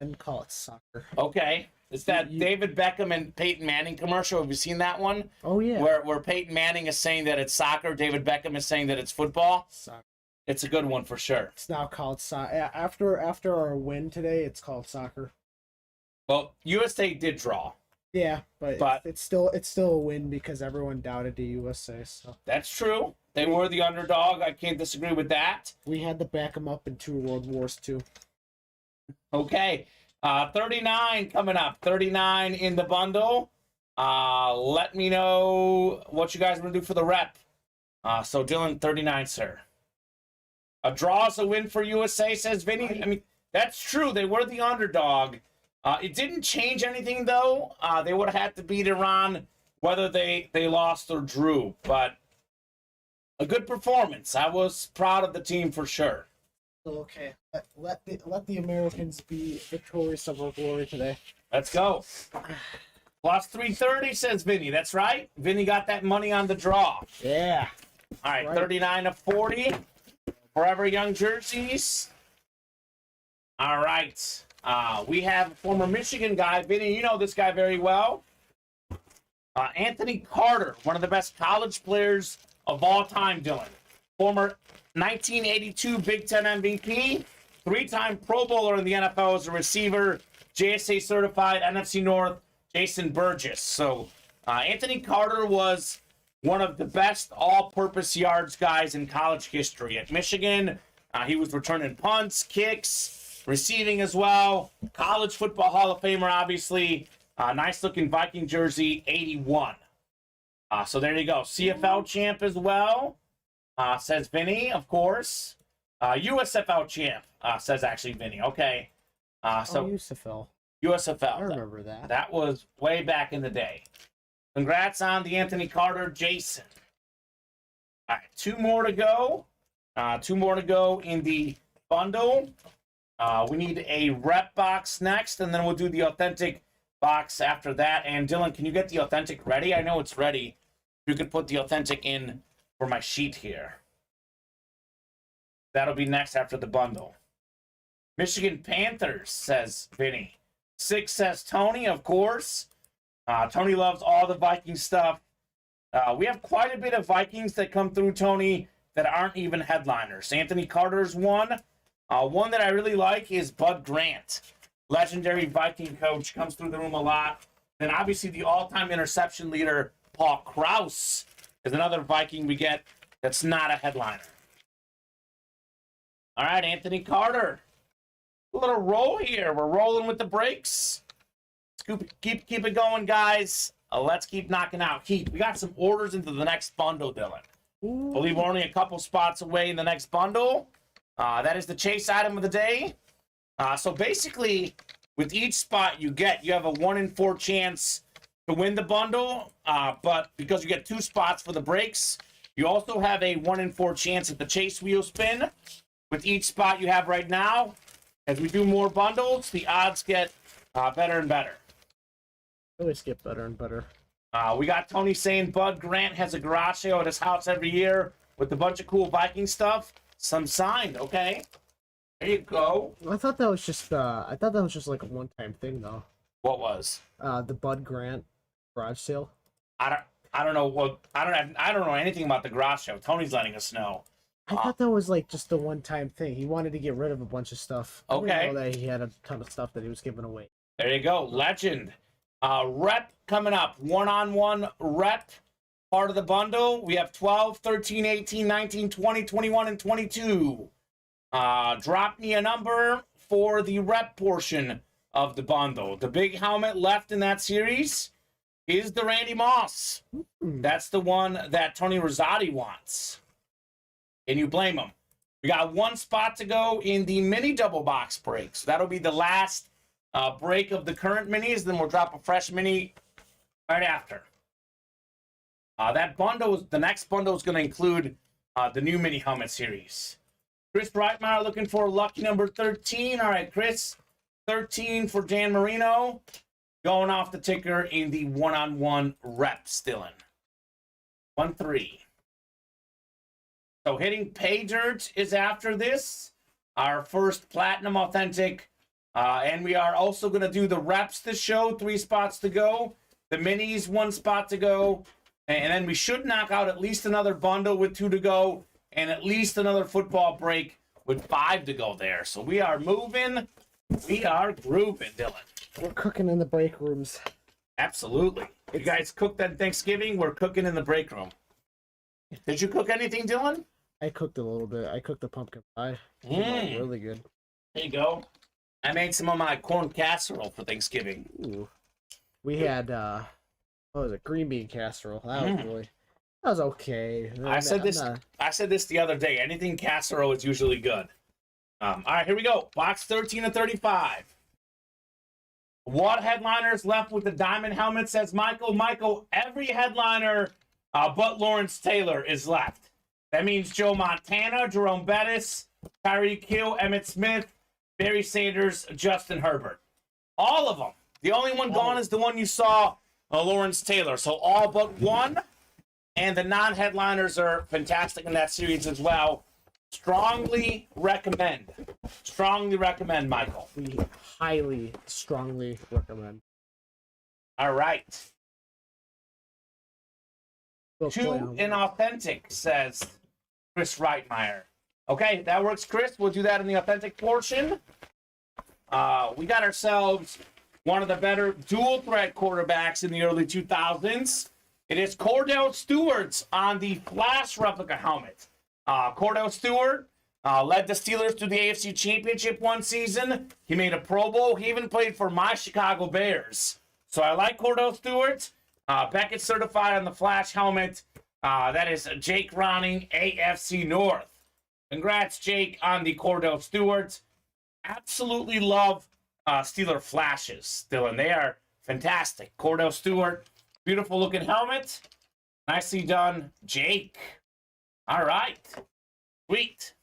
and call it soccer. Okay. It's that David Beckham and Peyton Manning commercial. Have you seen that one? Oh, yeah. Where Peyton Manning is saying that it's soccer, David Beckham is saying that it's football. Soccer. It's a good one for sure. It's now called soccer. After our win today, it's called soccer. Well, USA did draw. Yeah, but it's still a win because everyone doubted the USA. So that's true. They were the underdog. I can't disagree with that. We had to back them up in 2 World Wars too. Okay, 39 coming up. 39 in the bundle. Let me know what you guys want to do for the rep. So Dylan, 39, sir. A draw is a win for USA, says Vinny. I mean, that's true. They were the underdog. It didn't change anything, though. They would have had to beat Iran whether they lost or drew. But a good performance. I was proud of the team for sure. Okay. Let the Americans be victorious of our glory today. Let's go. Plus 330, says Vinny. That's right. Vinny got that money on the draw. Yeah. All right, 39 of 40. Forever Young jerseys. All right. We have a former Michigan guy. Vinny, you know this guy very well. Anthony Carter, one of the best college players of all time, Dylan. Former 1982 Big Ten MVP, 3-time Pro Bowler in the NFL as a receiver, JSA certified, NFC North, Jason Burgess. So Anthony Carter was one of the best all-purpose yards guys in college history. At Michigan, he was returning punts, kicks, receiving as well. College Football Hall of Famer, obviously. Nice-looking Viking jersey, 81. So there you go. CFL champ as well, says Vinny, of course. USFL champ, says actually Vinny. Okay. USFL. USFL. I remember that. That was way back in the day. Congrats on the Anthony Carter, Jason. All right, 2 more to go. 2 more to go in the bundle. We need a rep box next, and then we'll do the authentic box after that. And Dylan, can you get the authentic ready? I know it's ready. You could put the authentic in for my sheet here. That'll be next after the bundle. Michigan Panthers, says Vinny. 6 says Tony, of course. Tony loves all the Viking stuff. We have quite a bit of Vikings that come through, Tony, that aren't even headliners. Anthony Carter's one. One that I really like is Bud Grant. Legendary Viking coach, comes through the room a lot. Then obviously the all-time interception leader, Paul Krause, is another Viking we get that's not a headliner. All right, Anthony Carter. A little roll here. We're rolling with the breaks. Keep it going, guys. Let's keep knocking out heat. We got some orders into the next bundle, Dylan. I believe we're only a couple spots away in the next bundle. That is the chase item of the day. So basically, with each spot you get, you have a 1 in 4 chance to win the bundle. But because you get 2 spots for the breaks, you also have a 1 in 4 chance at the chase wheel spin. With each spot you have right now, as we do more bundles, the odds get better and better. Always get better and better. We got Tony saying Bud Grant has a garage sale at his house every year with a bunch of cool Viking stuff. Some signed, okay. There you go. I thought that was just like a one-time thing though. What was? The Bud Grant garage sale. I don't know what I don't know anything about the garage sale. Tony's letting us know. I thought that was like just a one-time thing. He wanted to get rid of a bunch of stuff. Okay. I didn't know that he had a ton of stuff that he was giving away. There you go. Legend. Rep coming up. 1-on-1 rep. Part of the bundle. We have 12, 13, 18, 19, 20, 21, and 22. Drop me a number for the rep portion of the bundle. The big helmet left in that series is the Randy Moss. That's the one that Tony Rosati wants. Can you blame him? We got 1 spot to go in the mini double box break. So that'll be the last break of the current minis. Then we'll drop a fresh mini right after. That bundle, the next bundle is going to include the new mini helmet series. Chris Breitmeyer looking for lucky number 13. All right, Chris, 13 for Dan Marino. Going off the ticker in the 1-on-1 rep, Dylan. 1-3. So hitting pay dirt is after this. Our first platinum authentic And we are also going to do the reps this show, 3 spots to go. The minis, 1 spot to go. And then we should knock out at least another bundle with 2 to go. And at least another football break with 5 to go there. So we are moving. We are grooving, Dylan. We're cooking in the break rooms. Absolutely. You guys cooked on Thanksgiving? We're cooking in the break room. Did you cook anything, Dylan? I cooked a little bit. I cooked a pumpkin pie. Really good. There you go. I made some of my corn casserole for Thanksgiving. Ooh. We had what was it? Green bean casserole. That was okay. I said this the other day. Anything casserole is usually good. All right, here we go. Box 13 of 35. What headliners left with the diamond helmet, says Michael. Michael, every headliner but Lawrence Taylor is left. That means Joe Montana, Jerome Bettis, Tyreek Hill, Emmitt Smith, Barry Sanders, Justin Herbert. All of them. The only one gone is the one you saw, Lawrence Taylor. So all but one. And the non-headliners are fantastic in that series as well. Strongly recommend. Strongly recommend, Michael. We highly, strongly recommend. All right. 2 inauthentic, says Chris Reitmeyer. Okay, that works, Chris. We'll do that in the authentic portion. We got ourselves one of the better dual threat quarterbacks in the early 2000s. It is Cordell Stewart's on the Flash replica helmet. Cordell Stewart led the Steelers to the AFC Championship one season. He made a Pro Bowl. He even played for my Chicago Bears. So I like Cordell Stewart. Beckett certified on the Flash helmet. That is Jake Ronning, AFC North. Congrats, Jake, on the Cordell Stewart. Absolutely love Steeler flashes, Dylan. They are fantastic. Cordell Stewart, beautiful looking helmet. Nicely done, Jake. All right. Sweet.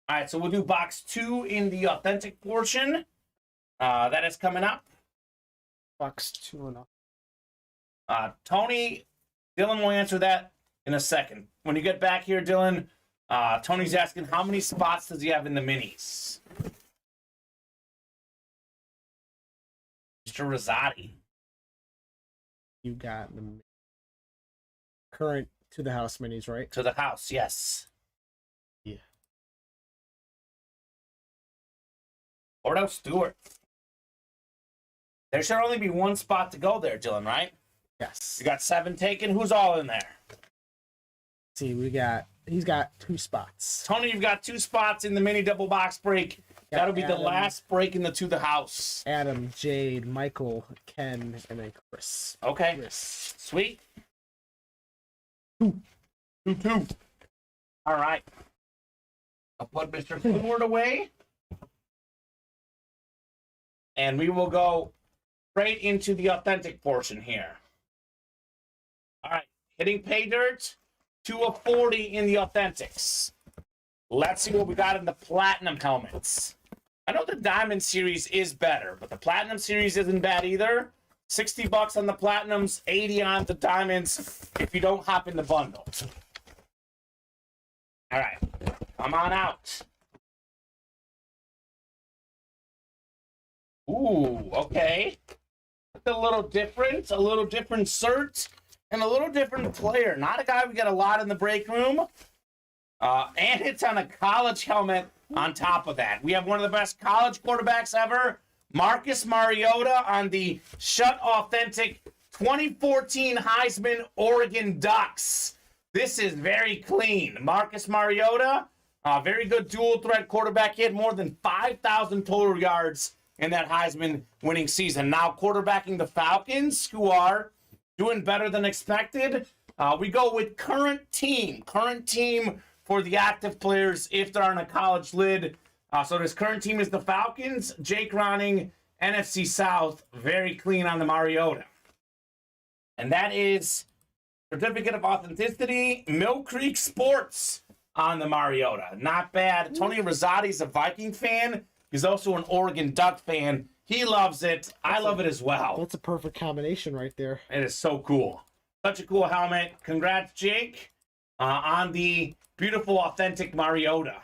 All right, so we'll do box 2 in the authentic portion. That is coming up. Box 2 and up. Tony, Dylan will answer that in a second. When you get back here, Dylan, Tony's asking how many spots does he have in the minis? Mr. Rosati. You got the current to the house minis, right? To the house, yes. Yeah. Cordell Stewart. There should only be 1 spot to go there, Dylan, right? Yes. You got 7 taken. Who's all in there? See, he's got 2 spots. Tony, you've got 2 spots in the mini double box break. That'll be the last break in the to the house. Adam, Jade, Michael, Ken, and then Chris. Okay. Chris. Sweet. 2. All right. I'll put Mr. Stewart away. And we will go straight into the authentic portion here. All right. Hitting pay dirt. 2 of 40 in the authentics. Let's see what we got in the platinum helmets. I know the diamond series is better, but the platinum series isn't bad either. $60 on the platinums, 80 on the diamonds if you don't hop in the bundle. All right, come on out. Ooh, okay. A little different cert, and a little different player. Not a guy we get a lot in the break room. And it's on a college helmet on top of that. We have one of the best college quarterbacks ever, Marcus Mariota, on the Shut Authentic 2014 Heisman Oregon Ducks. This is very clean. Marcus Mariota, very good dual threat quarterback. He had more than 5,000 total yards in that Heisman winning season. Now quarterbacking the Falcons, who are doing better than expected. We go with current team for the active players if they're on a college lid. So this current team is the Falcons. Jake Ronning, NFC South, very clean on the Mariota. And that is Certificate of Authenticity, Mill Creek Sports on the Mariota. Not bad. Tony Rosati's a Viking fan. He's also an Oregon Duck fan. He loves it. I love it as well. That's a perfect combination right there. It is so cool. Such a cool helmet. Congrats, Jake, on the beautiful, authentic Mariota.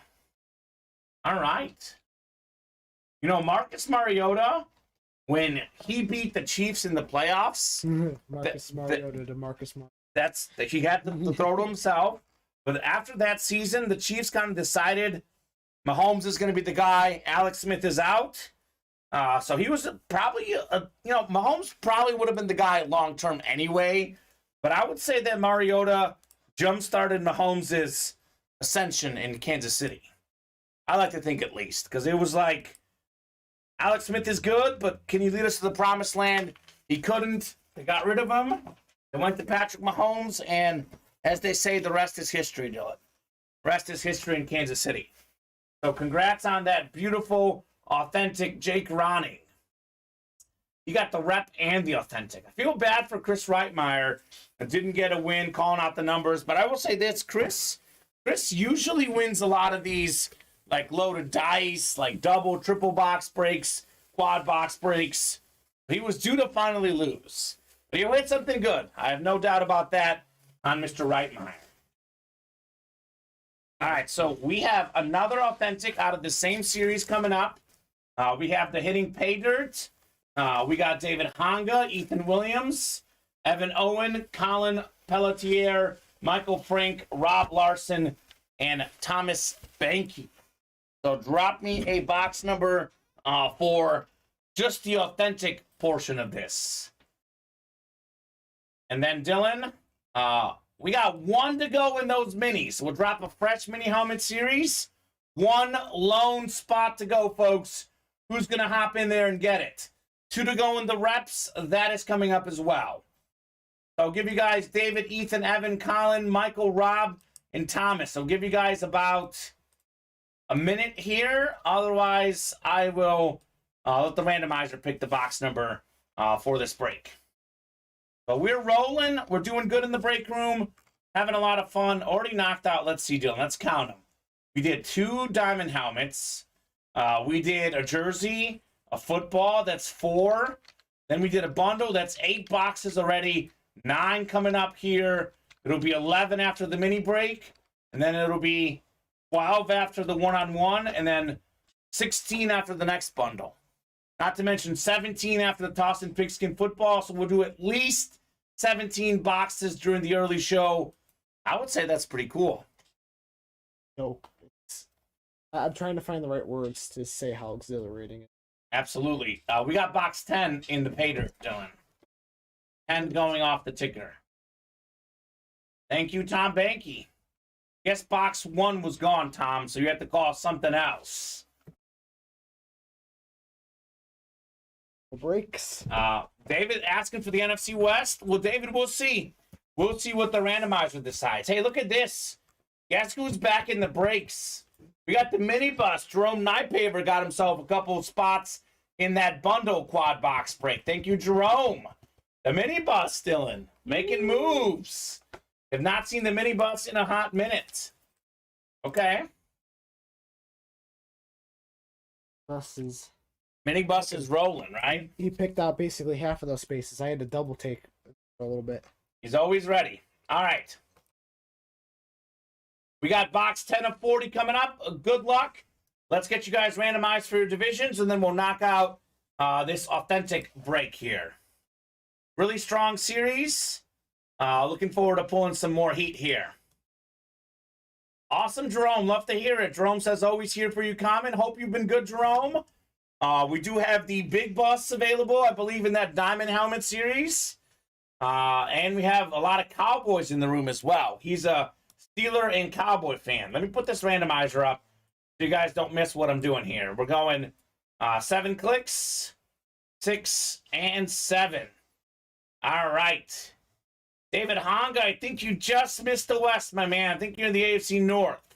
All right. You know, Marcus Mariota, when he beat the Chiefs in the playoffs, Marcus Mariota to Marcus Mariota. He had to throw to himself. But after that season, the Chiefs kind of decided Mahomes is going to be the guy. Alex Smith is out. So he was probably, Mahomes probably would have been the guy long-term anyway. But I would say that Mariota jump-started Mahomes' ascension in Kansas City. I like to think at least. Because it was like, Alex Smith is good, but can he lead us to the promised land? He couldn't. They got rid of him. They went to Patrick Mahomes. And as they say, the rest is history, Dylan. Rest is history in Kansas City. So congrats on that beautiful, authentic Jake Ronning. You got the rep and the authentic. I feel bad for Chris Reitmeyer. I didn't get a win calling out the numbers, but I will say this, Chris usually wins a lot of these like loaded dice, like double, triple box breaks, quad box breaks. He was due to finally lose. But he'll hit something good. I have no doubt about that on Mr. Reitmeyer. All right, so we have another authentic out of the same series coming up. We have the hitting pay dirt. We got David Honga, Ethan Williams, Evan Owen, Colin Pelletier, Michael Frank, Rob Larson, and Thomas Banky. So drop me a box number for just the authentic portion of this. And then Dylan, we got one to go in those minis. We'll drop a fresh mini helmet series. One lone spot to go, folks. Who's going to hop in there and get it? 2 to go in the reps. That is coming up as well. So I'll give you guys David, Ethan, Evan, Colin, Michael, Rob, and Thomas. I'll give you guys about a minute here. Otherwise, I will let the randomizer pick the box number for this break. But we're rolling. We're doing good in the break room. Having a lot of fun. Already knocked out. Let's see, Dylan. Let's count them. We did 2 diamond helmets. We did a jersey, a football. That's 4. Then we did a bundle. That's 8 boxes already. 9 coming up here. It'll be 11 after the mini break. And then it'll be 12 after the one-on-one. And then 16 after the next bundle. Not to mention 17 after the toss and pigskin football. So we'll do at least 17 boxes during the early show. I would say that's pretty cool. No, I'm trying to find the right words to say how exhilarating it is. Absolutely. We got box 10 in the pay dirt, Dylan. 10 going off the ticker. Thank you, Tom Banky. Guess box 1 was gone, Tom, so you have to call something else. Breaks. David asking for the NFC West. Well, David, we'll see. We'll see what the randomizer decides. Hey, look at this. Guess who's back in the breaks? We got the minibus. Jerome Nypaver got himself a couple of spots in that bundle quad box break. Thank you, Jerome. The minibus, Dylan, making moves. Have not seen the minibus in a hot minute. Okay. Buses. Minibus is rolling, right? He picked out basically half of those spaces. I had to double take for a little bit. He's always ready. All right. We got box 10 of 40 coming up. Good luck. Let's get you guys randomized for your divisions, and then we'll knock out this authentic break here. Really strong series. Looking forward to pulling some more heat here. Awesome, Jerome. Love to hear it. Jerome says, always here for you, Kamen. Hope you've been good, Jerome. We do have the big bus available, I believe, in that diamond helmet series. And we have a lot of Cowboys in the room as well. He's a Steeler and Cowboy fan. Let me put this randomizer up so you guys don't miss what I'm doing here. We're going 7 clicks, 6, and 7. All right. David Honga, I think you just missed the West, my man. I think you're in the AFC North.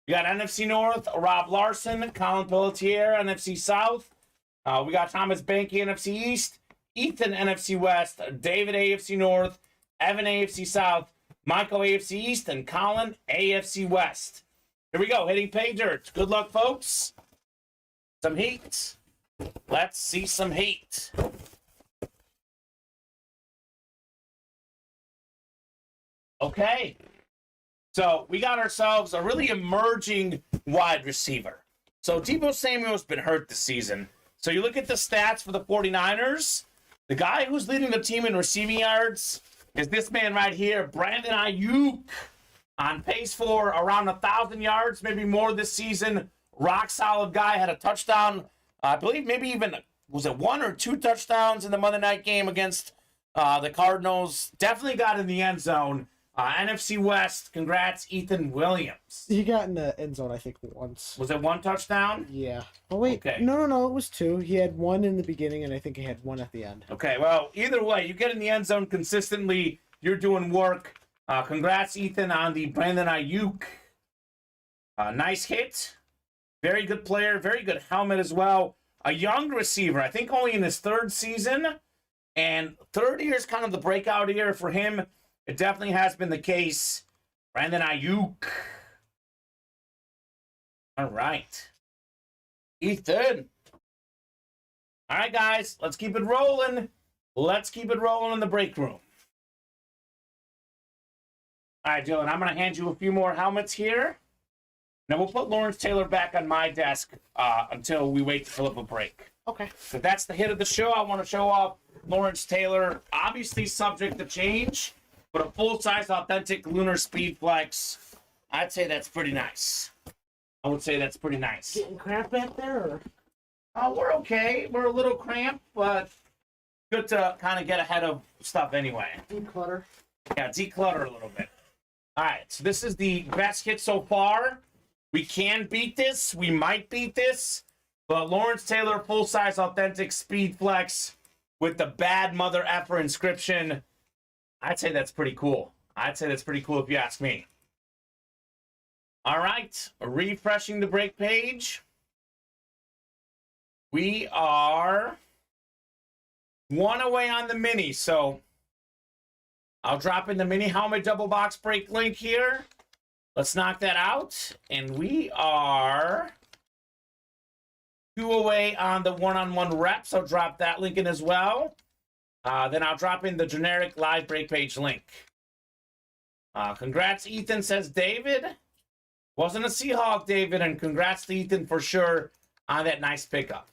We got NFC North, Rob Larson, Colin Pelletier, NFC South. We got Thomas Banky, NFC East, Ethan, NFC West, David, AFC North, Evan, AFC South, Michael, AFC East, and Colin, AFC West. Here we go, hitting pay dirt. Good luck, folks. Some heat. Let's see some heat. Okay. So we got ourselves a really emerging wide receiver. So Deebo Samuel's been hurt this season. So you look at the stats for the 49ers. The guy who's leading the team in receiving yards is this man right here, Brandon Ayuk, on pace for around 1,000 yards, maybe more this season. Rock solid guy, had a touchdown. I believe maybe even, was it 1 or 2 touchdowns in the Monday night game against the Cardinals? Definitely got in the end zone. NFC West, congrats, Ethan Williams. He got in the end zone, I think, once. Was it 1 touchdown? Yeah. Oh, wait. Okay. No, it was 2. He had 1 in the beginning, and I think he had 1 at the end. Okay, well, either way, you get in the end zone consistently. You're doing work. Congrats, Ethan, on the Brandon Ayuk. Nice hit. Very good player. Very good helmet as well. A young receiver. I think only in his 3rd season. And 3rd year is kind of the breakout year for him. It definitely has been the case. Brandon Ayuk. All right. Ethan. All right, guys. Let's keep it rolling. Let's keep it rolling in the break room. All right, Dylan, I'm going to hand you a few more helmets here. Now, we'll put Lawrence Taylor back on my desk until we wait to fill up a break. Okay. So that's the hit of the show. I want to show off Lawrence Taylor. Obviously subject to change, but a full-size authentic lunar speed flex. I'd say that's pretty nice. I would say that's pretty nice. Getting cramped back there? Or? We're okay. We're a little cramped, but good to kind of get ahead of stuff anyway. Declutter. Yeah, declutter a little bit. All right, so this is the best hit so far. We can beat this. We might beat this. But Lawrence Taylor, full-size authentic speed flex with the bad mother effer inscription. I'd say that's pretty cool. I'd say that's pretty cool if you ask me. All right, refreshing the break page. We are 1 away on the mini, so I'll drop in the mini helmet double box break link here. Let's knock that out. And we are 2 away on the one-on-one reps. I'll drop that link in as well. Then I'll drop in the generic live break page link. Congrats, Ethan, says David. Wasn't a Seahawk, David, and congrats to Ethan for sure on that nice pickup.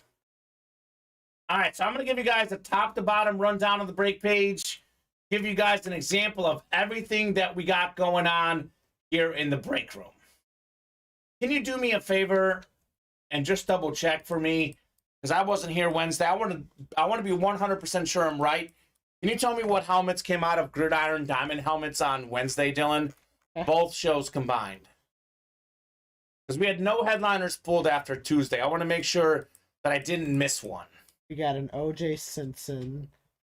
All right, so I'm going to give you guys a top-to-bottom rundown of the break page, give you guys an example of everything that we got going on here in the break room. Can you do me a favor and just double-check for me? Because I wasn't here Wednesday. I want to be 100% sure I'm right. Can you tell me what helmets came out of Gridiron Diamond helmets on Wednesday, Dylan? Both shows combined. Because we had no headliners pulled after Tuesday. I want to make sure that I didn't miss one. We got an O.J. Simpson,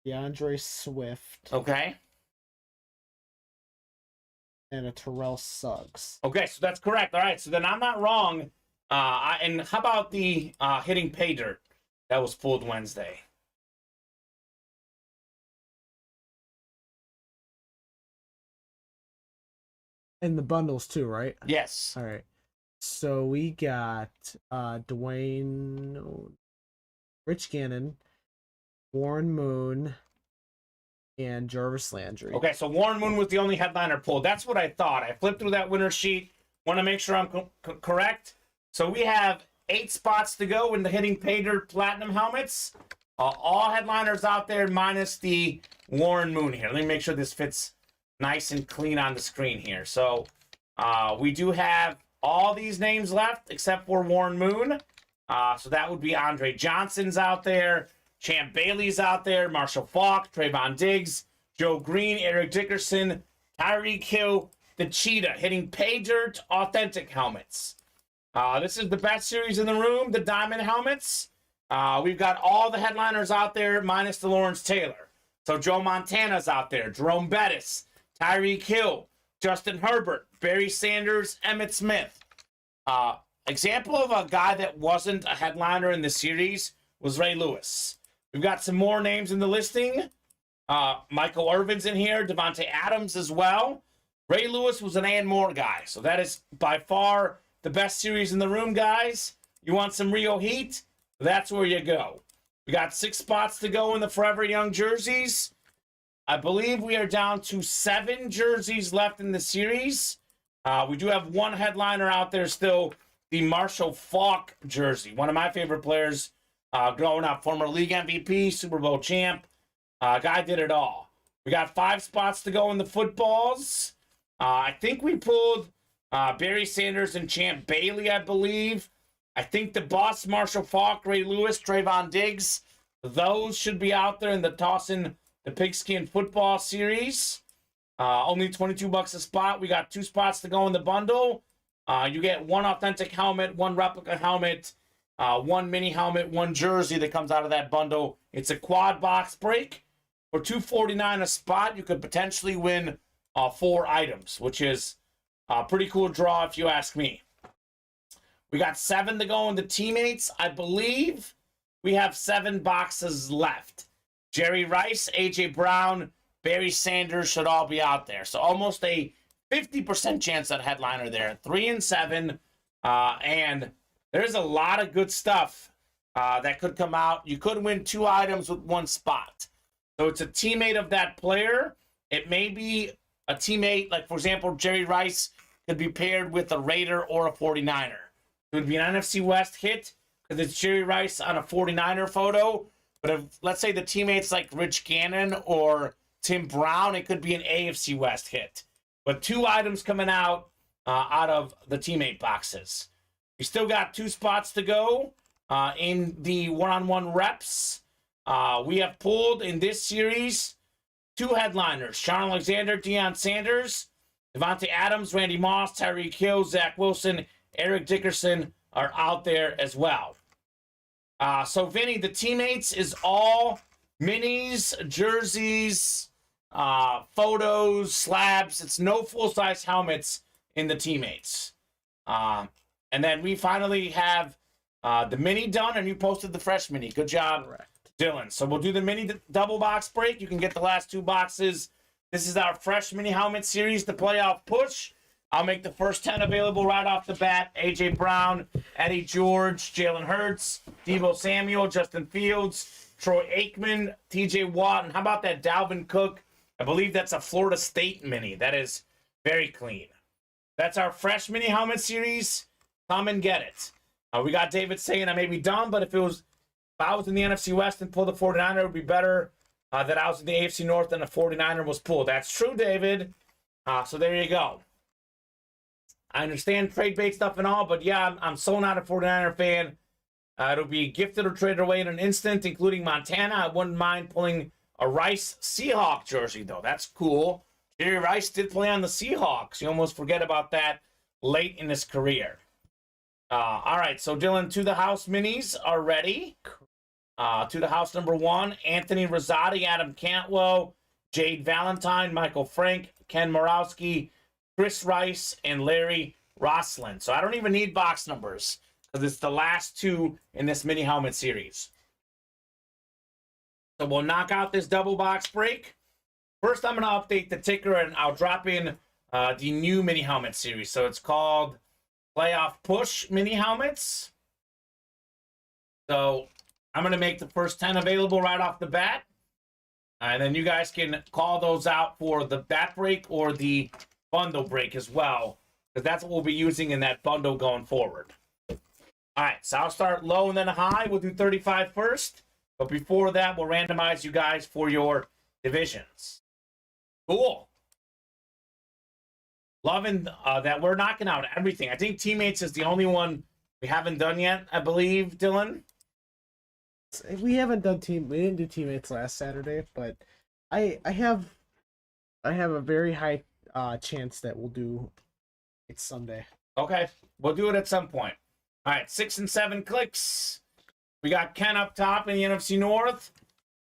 DeAndre Swift. Okay. And a Terrell Suggs. Okay, so that's correct. All right, so then I'm not wrong. And how about the hitting pay dirt that was pulled Wednesday? And the bundles too, right? Yes. All right. So we got Dwayne, Rich Gannon, Warren Moon, and Jarvis Landry. Okay, so Warren Moon was the only headliner pulled. That's what I thought. I flipped through that winner sheet. Want to make sure I'm correct. So we have 8 spots to go in the hitting pay dirt platinum helmets. All headliners out there minus the Warren Moon here. Let me make sure this fits nice and clean on the screen here. So we do have all these names left except for Warren Moon. So that would be Andre Johnson's out there, Champ Bailey's out there, Marshall Faulk, Trayvon Diggs, Joe Green, Eric Dickerson, Tyreek Hill, the Cheetah, hitting pay dirt authentic helmets. This is the best series in the room, the diamond helmets. We've got all the headliners out there minus the Lawrence Taylor. So Joe Montana's out there, Jerome Bettis, Tyreek Hill, Justin Herbert, Barry Sanders, Emmitt Smith. Example of a guy that wasn't a headliner in the series was Ray Lewis. We've got some more names in the listing. Michael Irvin's in here, Devontae Adams as well. Ray Lewis was an and more guy. So that is by far the best series in the room, guys. You want some Rio heat? That's where you go. We got 6 spots to go in the Forever Young jerseys. I believe we are down to 7 jerseys left in the series. We do have 1 headliner out there still the Marshall Faulk jersey. One of my favorite players growing up. Former league MVP, Super Bowl champ. Guy did it all. We got 5 spots to go in the footballs. I think we pulled Barry Sanders and Champ Bailey, I believe. I think the Boss, Marshall Faulk, Ray Lewis, Trayvon Diggs, those should be out there in the Tossin' the Pigskin football series. Only $22 a spot. We got 2 spots to go in the bundle. You get 1 authentic helmet, 1 replica helmet, 1 mini helmet, 1 jersey that comes out of that bundle. It's a quad box break. For $249 a spot, you could potentially win 4 items, which is a pretty cool draw if you ask me. We got 7 to go in the teammates. I believe we have 7 boxes left. Jerry Rice, A.J. Brown, Barry Sanders should all be out there. So almost a 50% chance at headliner there. 3 and 7. And there's a lot of good stuff that could come out. You could win 2 items with 1 spot. So it's a teammate of that player. It may be a teammate, like, for example, Jerry Rice could be paired with a Raider or a 49er. It would be an NFC West hit because it's Jerry Rice on a 49er photo. But if, let's say, the teammates like Rich Gannon or Tim Brown, it could be an AFC West hit. But 2 items coming out of the teammate boxes. We still got 2 spots to go in the one-on-one reps. We have pulled in this series 2 headliners. Sean Alexander, Deion Sanders, Devontae Adams, Randy Moss, Tyreek Hill, Zach Wilson, Eric Dickerson are out there as well. So, Vinny, the teammates is all minis, jerseys, photos, slabs. It's no full-size helmets in the teammates. And then we finally have the mini done, and you posted the fresh mini. Good job, correct, Dylan. So we'll do the mini double box break. You can get the last 2 boxes. This is our fresh mini helmet series, the playoff push. I'll make the first 10 available right off the bat. A.J. Brown, Eddie George, Jalen Hurts, Deebo Samuel, Justin Fields, Troy Aikman, T.J. Watt, and how about that Dalvin Cook? I believe that's a Florida State mini. That is very clean. That's our fresh mini helmet series. Come and get it. We got David saying I may be dumb, but if I was in the NFC West and pulled the 49er, it would be better that I was in the AFC North and the 49er was pulled. That's true, David. So there you go. I understand trade bait stuff and all, but yeah, I'm so not a 49er fan. It'll be gifted or traded away in an instant, including Montana. I wouldn't mind pulling a Rice Seahawk jersey, though. That's cool. Jerry Rice did play on the Seahawks. You almost forget about that late in his career. All right, so Dylan, to the house minis are ready. To the house number 1, Anthony Rosati, Adam Cantwell, Jade Valentine, Michael Frank, Ken Morawski, Chris Rice, and Larry Roslin. So I don't even need box numbers because it's the last 2 in this mini helmet series. So we'll knock out this double box break. First, I'm going to update the ticker, and I'll drop in the new mini helmet series. So it's called Playoff Push Mini Helmets. So I'm going to make the first 10 available right off the bat. And then you guys can call those out for the bat break or the bundle break as well, because that's what we'll be using in that bundle going forward. All right, so I'll start low and then high. We'll do 35 first. But before that, we'll randomize you guys for your divisions. Cool. Loving that we're knocking out everything. I think teammates is the only one we haven't done yet, I believe, Dylan. We haven't done we didn't do teammates last Saturday, but I have a very high chance that we'll do it Sunday. Okay, we'll do it at some point. All right, 6 and 7 clicks. We got Ken up top in the NFC North,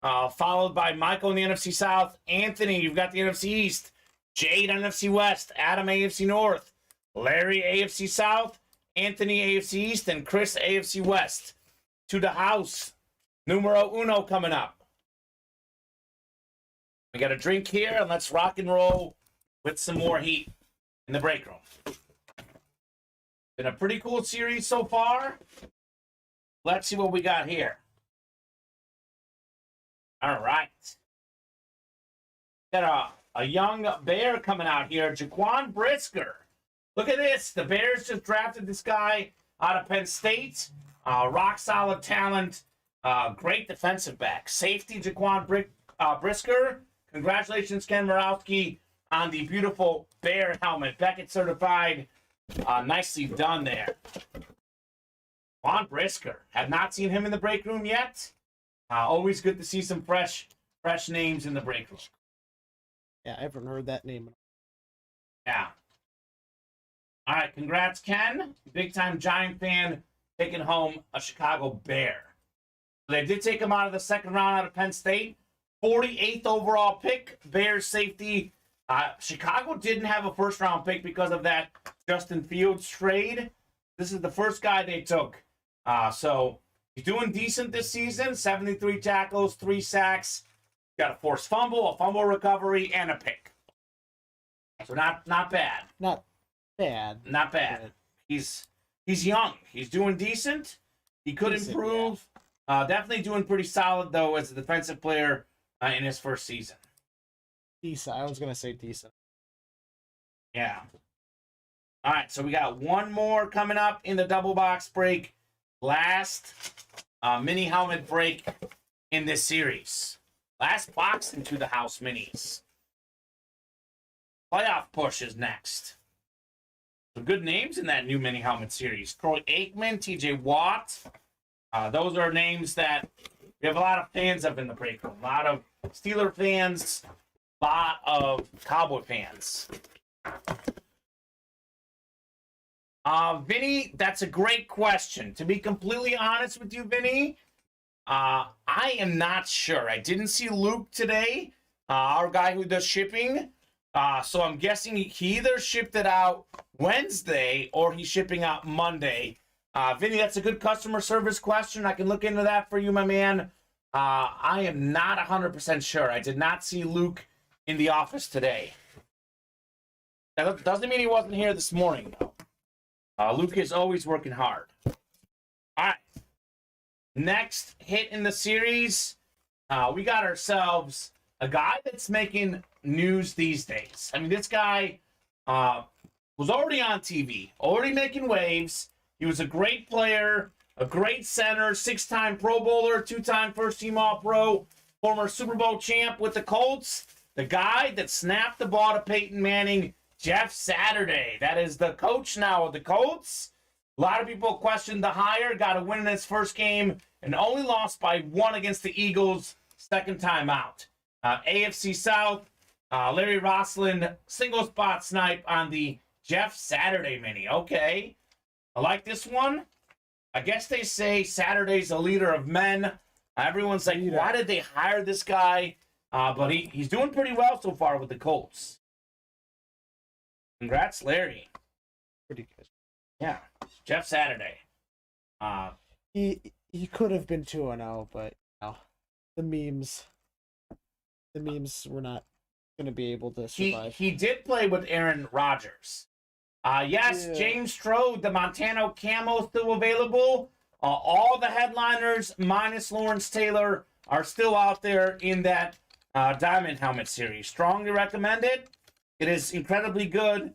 followed by Michael in the NFC South. Anthony, you've got the NFC East. Jade, NFC West. Adam, AFC North. Larry, AFC South. Anthony, AFC East. And Chris, AFC West. To the house. Numero uno coming up. We got a drink here, and let's rock and roll with some more heat in the break room. Been a pretty cool series so far. Let's see what we got here. All right. Got a young Bear coming out here, Jaquan Brisker. Look at this. The Bears just drafted this guy out of Penn State. Rock solid talent. Great defensive back. Safety Jaquan Brisker. Congratulations, Ken Morawski, on the beautiful Bear helmet. Beckett certified. Nicely done there. Jaquan Brisker. Have not seen him in the break room yet. Always good to see some fresh names in the break room. Yeah, I haven't heard that name. Yeah. All right, congrats, Ken. Big-time Giant fan taking home a Chicago Bear. They did take him out of the second round out of Penn State. 48th overall pick, Bears safety. Chicago didn't have a first-round pick because of that Justin Fields trade. This is the first guy they took. So he's doing decent this season. 73 tackles, 3 sacks. Got a forced fumble, a fumble recovery, and a pick. So not bad. Not bad. Not bad. He's young. He's doing decent. He could improve. Yeah. Definitely doing pretty solid, though, as a defensive player in his first season. Decent. I was going to say decent. Yeah. All right, so we got one more coming up in the double box break. Last mini helmet break in this series. Last box into the house minis. Playoff push is next. Some good names in that new mini helmet series. Troy Aikman, TJ Watt. Those are names that we have a lot of fans of in the break room. A lot of Steeler fans, a lot of Cowboy fans. Vinny, that's a great question. To be completely honest with you, Vinny, I am not sure. I didn't see Luke today, our guy who does shipping. So I'm guessing he either shipped it out Wednesday or he's shipping out Monday. Vinny, that's a good customer service question. I can look into that for you, my man. I am not 100% sure. I did not see Luke in the office today. That doesn't mean he wasn't here this morning, though. Luke is always working hard. All right. Next hit in the series, we got ourselves a guy that's making news these days. I mean, this guy was already on TV, already making waves. He was a great player, a great center, 6-time Pro Bowler, 2-time first-team All-Pro, former Super Bowl champ with the Colts. The guy that snapped the ball to Peyton Manning, Jeff Saturday. That is the coach now of the Colts. A lot of people questioned the hire. Got a win in his first game and only lost by 1 against the Eagles, second time out. AFC South, Larry Rossland, single spot snipe on the Jeff Saturday mini. Okay. I like this one. I guess they say Saturday's a leader of men. Everyone's like, why did they hire this guy? But he's doing pretty well so far with the Colts. Congrats, Larry. Pretty good. Yeah. Jeff Saturday. He could have been 2-0, but the memes were not going to be able to survive. He did play with Aaron Rodgers. Yes, yeah. James Strode, the Montano camo, still available. All the headliners minus Lawrence Taylor are still out there in that Diamond Helmet series. Strongly recommend it. It is incredibly good.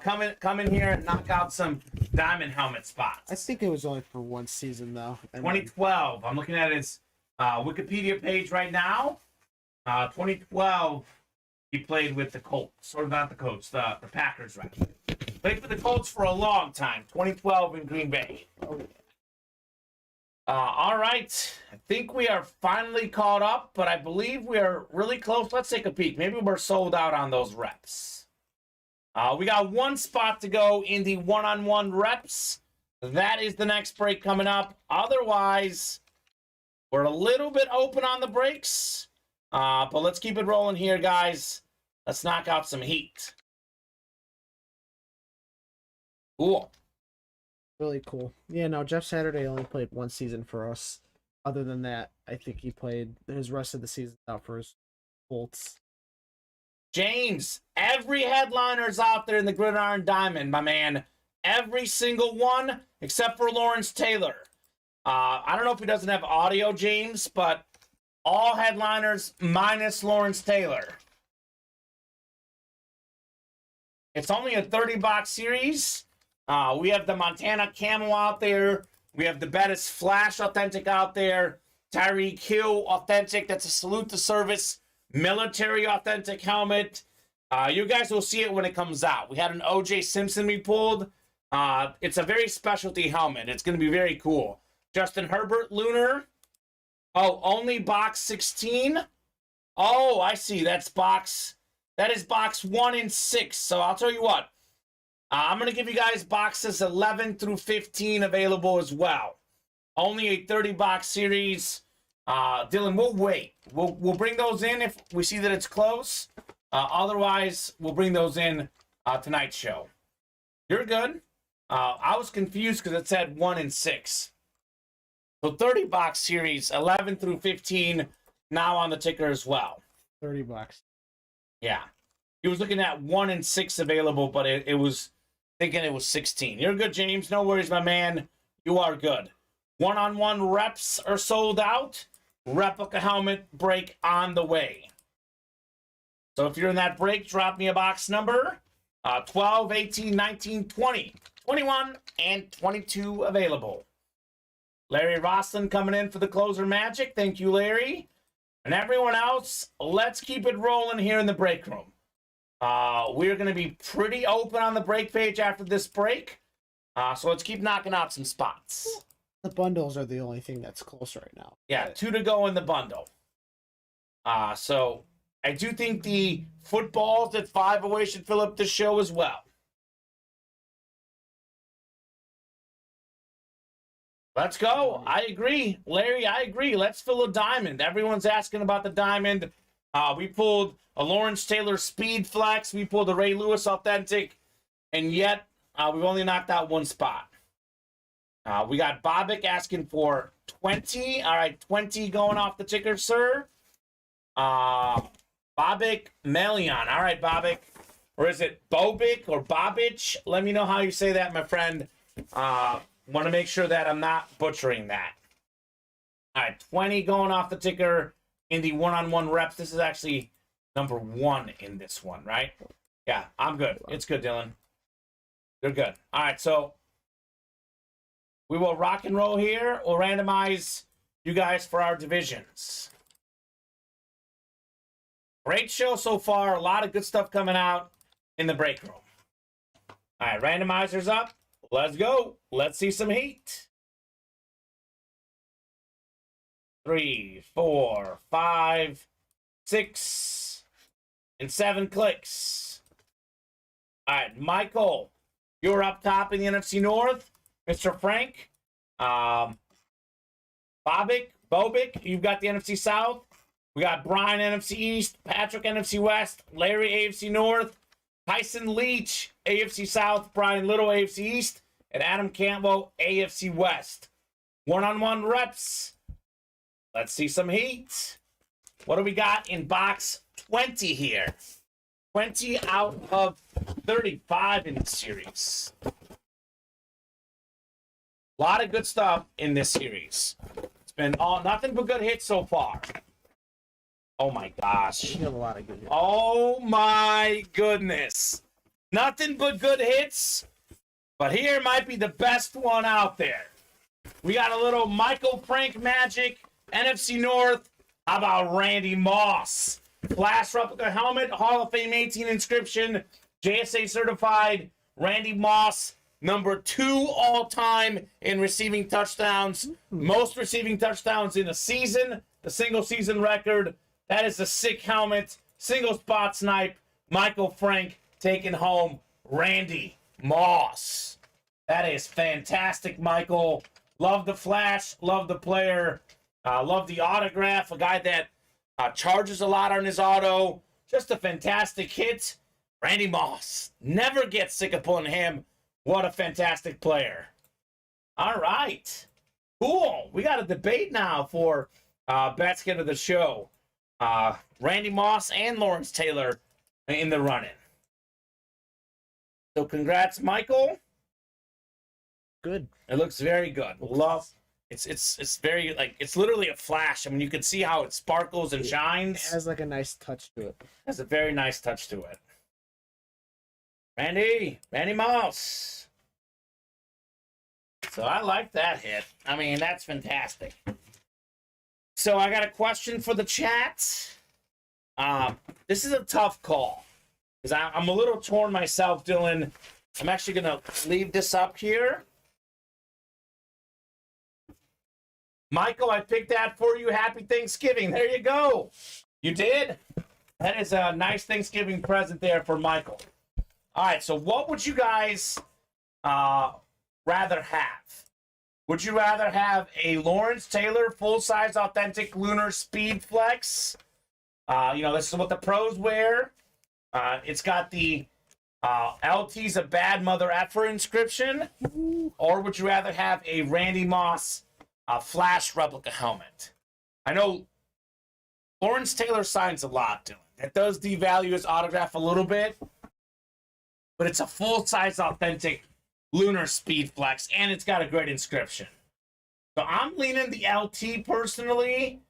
Come in here and knock out some Diamond Helmet spots. I think it was only for 1 season, though. 2012. I'm looking at his Wikipedia page right now. 2012, he played with the Colts. Or not the Colts, the Packers, right? Played for the Colts for a long time. 2012 in Green Bay. All right. I think we are finally caught up, but I believe we are really close. Let's take a peek. Maybe we're sold out on those reps. We got 1 spot to go in the one-on-one reps. That is the next break coming up. Otherwise, we're a little bit open on the breaks. But let's keep it rolling here, guys. Let's knock out some heat. Cool. Really cool. Yeah, no, Jeff Saturday only played 1 season for us. Other than that, I think he played his rest of the season out for his Colts. James, every headliner's out there in the Gridiron Diamond, my man. Every single one, except for Lawrence Taylor. I don't know if he doesn't have audio, James, but all headliners minus Lawrence Taylor. It's only a 30-box series. We have the Montana Camo out there. We have the Bettis Flash Authentic out there. Tyreek Hill Authentic. That's a salute to service. Military Authentic helmet. You guys will see it when it comes out. We had an O.J. Simpson we pulled. It's a very specialty helmet. It's going to be very cool. Justin Herbert Lunar. Oh, only box 16. Oh, I see. That is box 1 and 6. So I'll tell you what. I'm going to give you guys boxes 11 through 15 available as well. Only a 30-box series. Dylan, we'll wait. We'll bring those in if we see that it's close. Otherwise, we'll bring those in tonight's show. You're good. I was confused because it said 1 and 6. So 30-box series, 11 through 15, now on the ticker as well. 30 bucks. Yeah. He was looking at 1 and 6 available, but it was thinking it was 16. You're good, James. No worries, my man. You are good. One-on-one reps are sold out. Replica helmet break on the way. So if you're in that break, drop me a box number. 12, 18, 19, 20, 21, and 22 available. Larry Roslin coming in for the closer magic. Thank you, Larry. And everyone else, let's keep it rolling here in the break room. We're going to be pretty open on the break page after this break. So let's keep knocking out some spots. The bundles are the only thing that's close right now. Yeah, 2 to go in the bundle. So I do think the footballs at 5 away should fill up the show as well. Let's go. I agree. Larry, I agree. Let's fill a diamond. Everyone's asking about the diamond. We pulled a Lawrence Taylor Speed Flex. We pulled a Ray Lewis Authentic. And yet, we've only knocked out 1 spot. We got Bobbick asking for 20. All right, 20 going off the ticker, sir. Bobbick Melion. All right, Bobbick. Or is it Bobic or Bobich? Let me know how you say that, my friend. Want to make sure that I'm not butchering that. All right, 20 going off the ticker in the one-on-one reps. This is actually number 1 in this one, right? Yeah, I'm good. It's good, Dylan. You're good. All right, so we will rock and roll here. We'll randomize you guys for our divisions. Great show so far. A lot of good stuff coming out in the break room. All right, randomizers up. Let's go. Let's see some heat. 3, 4, 5, 6, and 7 clicks. All right, Michael, you're up top in the NFC North. Mr. Frank, Bobic, you've got the NFC South. We got Brian, NFC East. Patrick, NFC West. Larry, AFC North. Tyson Leach, AFC South. Brian Little, AFC East. And Adam Campbell, AFC West. One-on-one reps. Let's see some heat. What do we got in box 20 here? 20 out of 35 in the series. A lot of good stuff in this series. It's been nothing but good hits so far. Oh my gosh. A lot of good hits. Oh my goodness. Nothing but good hits. But here might be the best one out there. We got a little Michael Frank magic, NFC North. How about Randy Moss? Flash replica helmet, Hall of Fame 18 inscription, JSA certified. Randy Moss, number 2 all-time in receiving touchdowns. Most receiving touchdowns in a season. The single season record. That is a sick helmet. Single spot snipe. Michael Frank taking home Randy Moss. That is fantastic, Michael. Love the flash. Love the player. Love the autograph. A guy that charges a lot on his auto. Just a fantastic hit. Randy Moss. Never get sick of pulling him. What a fantastic player. All right. Cool. We got a debate now for best hit of the show. Randy Moss and Lawrence Taylor in the running. So congrats, Michael. Good. It looks very good. Love. It's very, like, it's literally a flash. I mean, you can see how it sparkles and shines. It has like a nice touch to it. Has a very nice touch to it. Randy Moss. So I like that hit. I mean, that's fantastic. So I got a question for the chat. This is a tough call because I'm a little torn myself, Dylan. I'm actually going to leave this up here. Michael, I picked that for you. Happy Thanksgiving. There you go. You did? That is a nice Thanksgiving present there for Michael. All right, so what would you guys rather have? Would you rather have a Lawrence Taylor full-size authentic lunar speed flex? This is what the pros wear. It's got the LT's a bad mother effer inscription. Or would you rather have a Randy Moss flash replica helmet? I know Lawrence Taylor signs a lot, Dylan. It does devalue his autograph a little bit, but it's a full-size authentic lunar speed flex, and it's got a great inscription. So I'm leaning the LT personally,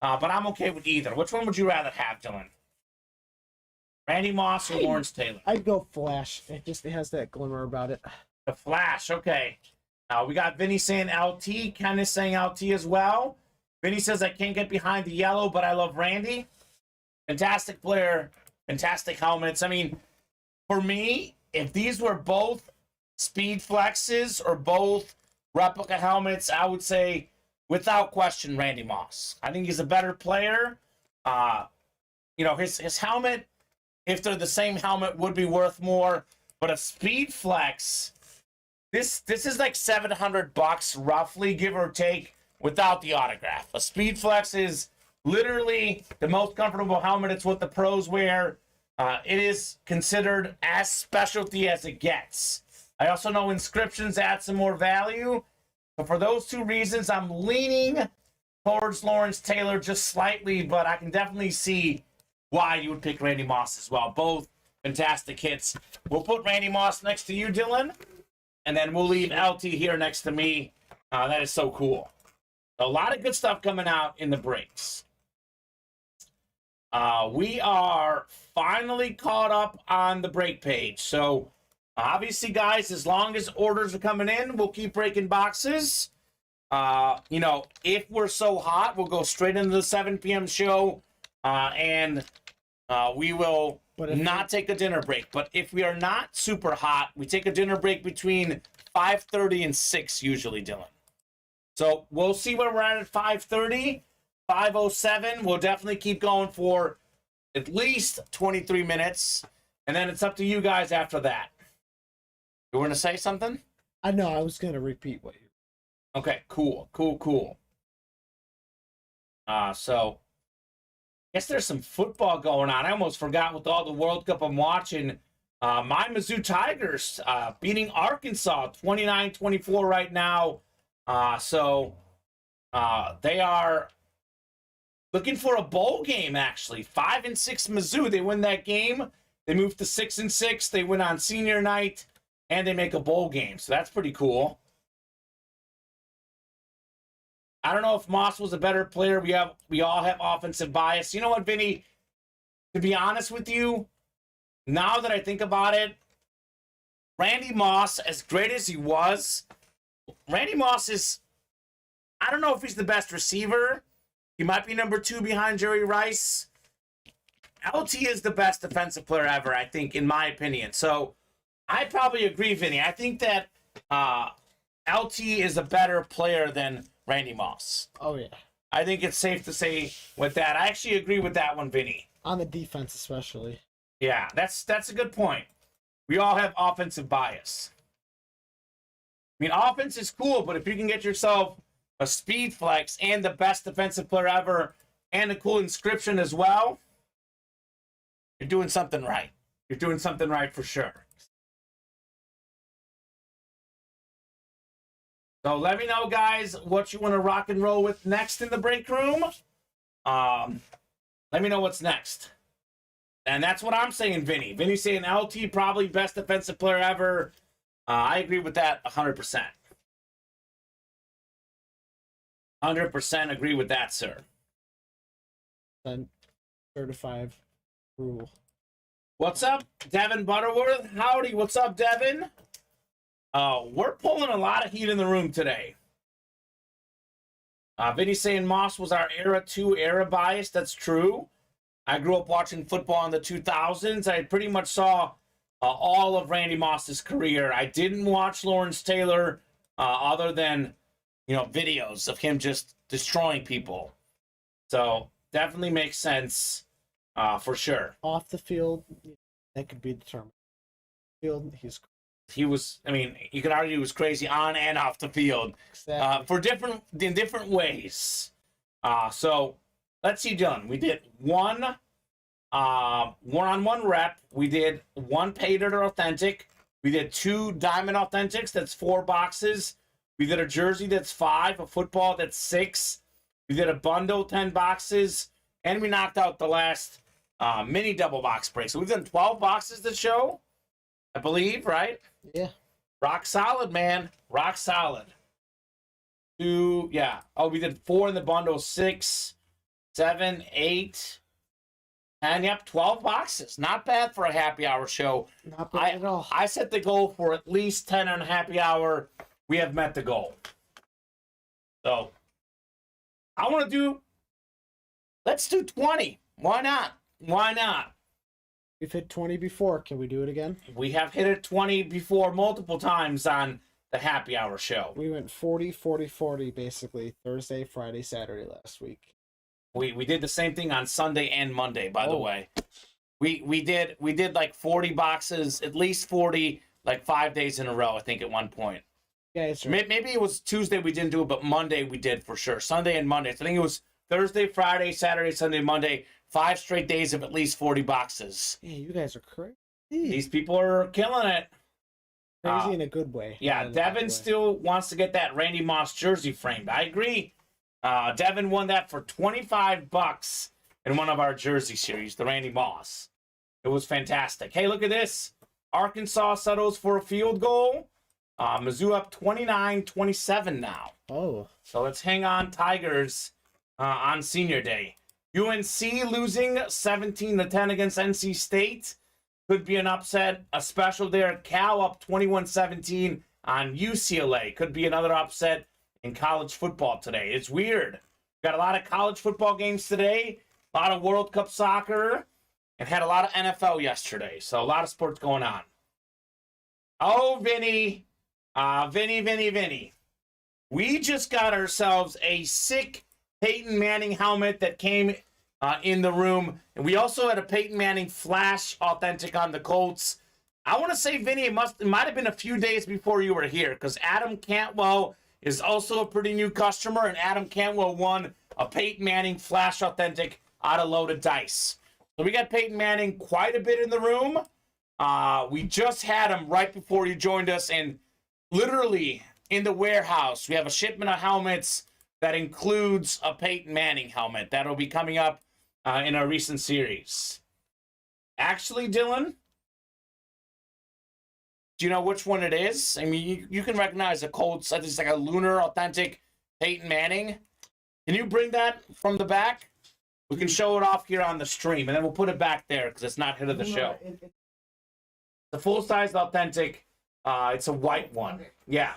but I'm okay with either. Which one would you rather have, Dylan? Randy Moss or Lawrence Taylor? I'd go Flash. It has that glimmer about it. The Flash, okay. We got Vinny saying LT, Ken is saying LT as well. Vinny says, I can't get behind the yellow, but I love Randy. Fantastic player, fantastic helmets. I mean, for me, if these were both speed flexes or both replica helmets, I would say, without question, Randy Moss. I think he's a better player. His helmet, if they're the same helmet, would be worth more. But a speed flex, this is like $700 roughly, give or take, without the autograph. A speed flex is literally the most comfortable helmet. It's what the pros wear. It is considered as specialty as it gets. I also know inscriptions add some more value. But for those two reasons, I'm leaning towards Lawrence Taylor just slightly, but I can definitely see why you would pick Randy Moss as well. Both fantastic hits. We'll put Randy Moss next to you, Dylan, and then we'll leave LT here next to me. That is so cool. A lot of good stuff coming out in the breaks. We are finally caught up on the break page. So, obviously, guys, as long as orders are coming in, we'll keep breaking boxes. If we're so hot, we'll go straight into the 7 p.m. show, and we will not take a dinner break. But if we are not super hot, we take a dinner break between 5:30 and 6 usually, Dylan. So we'll see where we're at 5:30. 5:07, we'll definitely keep going for at least 23 minutes, and then it's up to you guys after that. You want to say something? I know, I was going to repeat what you... Okay, cool. So, I guess there's some football going on. I almost forgot with all the World Cup I'm watching. My Mizzou Tigers beating Arkansas 29-24 right now. They are looking for a bowl game, actually. 5-6 Mizzou. They win that game. They move to 6-6. They win on senior night, and they make a bowl game. So that's pretty cool. I don't know if Moss was a better player. We all have offensive bias. You know what, Vinny? To be honest with you, now that I think about it, Randy Moss, as great as he was, Randy Moss is, I don't know if he's the best receiver. He might be number 2 behind Jerry Rice. LT is the best defensive player ever, I think, in my opinion. So I probably agree, Vinny. I think that LT is a better player than Randy Moss. Oh, yeah. I think it's safe to say with that. I actually agree with that one, Vinny. On the defense, especially. Yeah, that's a good point. We all have offensive bias. I mean, offense is cool, but if you can get yourself a speed flex and the best defensive player ever and a cool inscription as well, you're doing something right. You're doing something right for sure. So let me know, guys, what you want to rock and roll with next in the break room. Let me know what's next. And that's what I'm saying, Vinny. Vinny's saying LT probably best defensive player ever. I agree with that 100%. 100% agree with that, sir. Then 35 rule. What's up, Devin Butterworth? Howdy, what's up, Devin? We're pulling a lot of heat in the room today. Vinny's saying Moss was our era 2 era bias. That's true. I grew up watching football in the 2000s. I pretty much saw all of Randy Moss's career. I didn't watch Lawrence Taylor other than, videos of him just destroying people. So definitely makes sense for sure. Off the field, that could be determined. Field, he was, you could argue he was crazy on and off the field. Exactly. In different ways. So let's see, Dylan. We did one one-on-one rep. We did one paid or authentic. We did 2 diamond authentics. That's 4 boxes. We did a jersey. That's 5. A football. That's 6. We did a bundle, 10 boxes. And we knocked out the last mini double box break. So we've done 12 boxes this show, I believe, right? Yeah. Rock solid, man. Rock solid. 2, yeah. Oh, we did 4 in the bundle. 6, 7, 8, 10. Yep, 12 boxes. Not bad for a happy hour show. Not bad at all. I set the goal for at least 10 on a happy hour. We have met the goal. So, let's do 20. Why not? Why not? We've hit 20 before. Can we do it again? We have hit it 20 before multiple times on the happy hour show. We went 40, 40, 40 basically Thursday, Friday, Saturday last week. We did the same thing on Sunday and Monday, by the way. We did like 40 boxes, at least 40, like 5 days in a row, I think, at one point. Yeah, Maybe it was Tuesday we didn't do it, but Monday we did for sure. Sunday and Monday. So I think it was Thursday, Friday, Saturday, Sunday, Monday. 5 straight days of at least 40 boxes. Yeah, you guys are crazy. These people are killing it. Crazy in a good way. Yeah, Devin still wants to get that Randy Moss jersey framed. I agree. Devin won that for $25 in one of our jersey series, the Randy Moss. It was fantastic. Hey, look at this. Arkansas settles for a field goal. Mizzou up 29-27 now. Oh. So let's hang on, Tigers, on Senior Day. UNC losing 17-10 against NC State. Could be an upset. A special there. Cal up 21-17 on UCLA. Could be another upset in college football today. It's weird. Got a lot of college football games today. A lot of World Cup soccer. And had a lot of NFL yesterday. So a lot of sports going on. Oh, Vinny. Vinny. We just got ourselves a sick Peyton Manning helmet that came in the room. And we also had a Peyton Manning Flash authentic on the Colts. I want to say, Vinny, it might have been a few days before you were here, because Adam Cantwell is also a pretty new customer, and Adam Cantwell won a Peyton Manning Flash authentic out of Loaded Dice. So we got Peyton Manning quite a bit in the room. We just had him right before you joined us, and literally in the warehouse, we have a shipment of helmets that includes a Peyton Manning helmet. That'll be coming up in our recent series. Actually, Dylan, do you know which one it is? I mean, you can recognize the Colts. It's like a lunar authentic Peyton Manning. Can you bring that from the back? We can show it off here on the stream, and then we'll put it back there because it's not hit of the show. The full-size authentic, it's a white one. Yeah.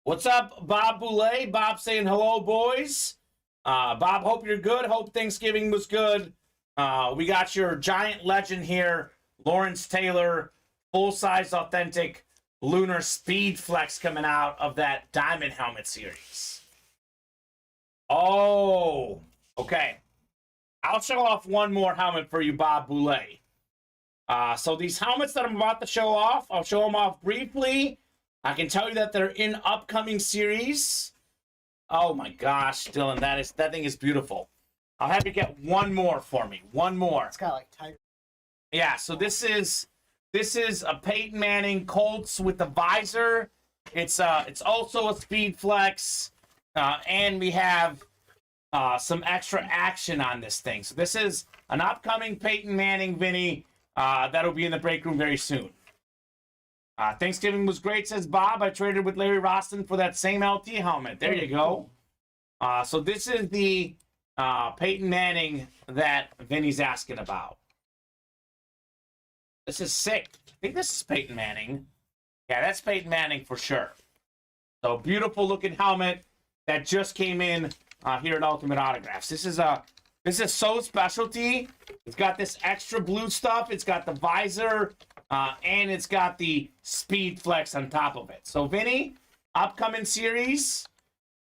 What's up, Bob Boulay? Bob saying hello, boys. Bob, hope you're good. Hope Thanksgiving was good. We got your giant legend here, Lawrence Taylor, full-size authentic Lunar Speed Flex coming out of that Diamond Helmet series. Oh, okay. I'll show off one more helmet for you, Bob Boulay. So these helmets that I'm about to show off, I'll show them off briefly. I can tell you that they're in upcoming series. Oh my gosh, Dylan, that thing is beautiful. I'll have you get one more for me. One more. It's got like tiger. Yeah, so this is a Peyton Manning Colts with the visor. It's also a Speed Flex, and we have some extra action on this thing. So this is an upcoming Peyton Manning, Vinny. That'll be in the break room very soon. Thanksgiving was great, says Bob. I traded with Larry Roston for that same LT helmet. There you go. So this is the Peyton Manning that Vinny's asking about. This is sick. I think this is Peyton Manning. Yeah, that's Peyton Manning for sure. So beautiful looking helmet that just came in here at Ultimate Autographs. This is so specialty. It's got this extra blue stuff. It's got the visor, and it's got the speed flex on top of it. So Vinny, upcoming series,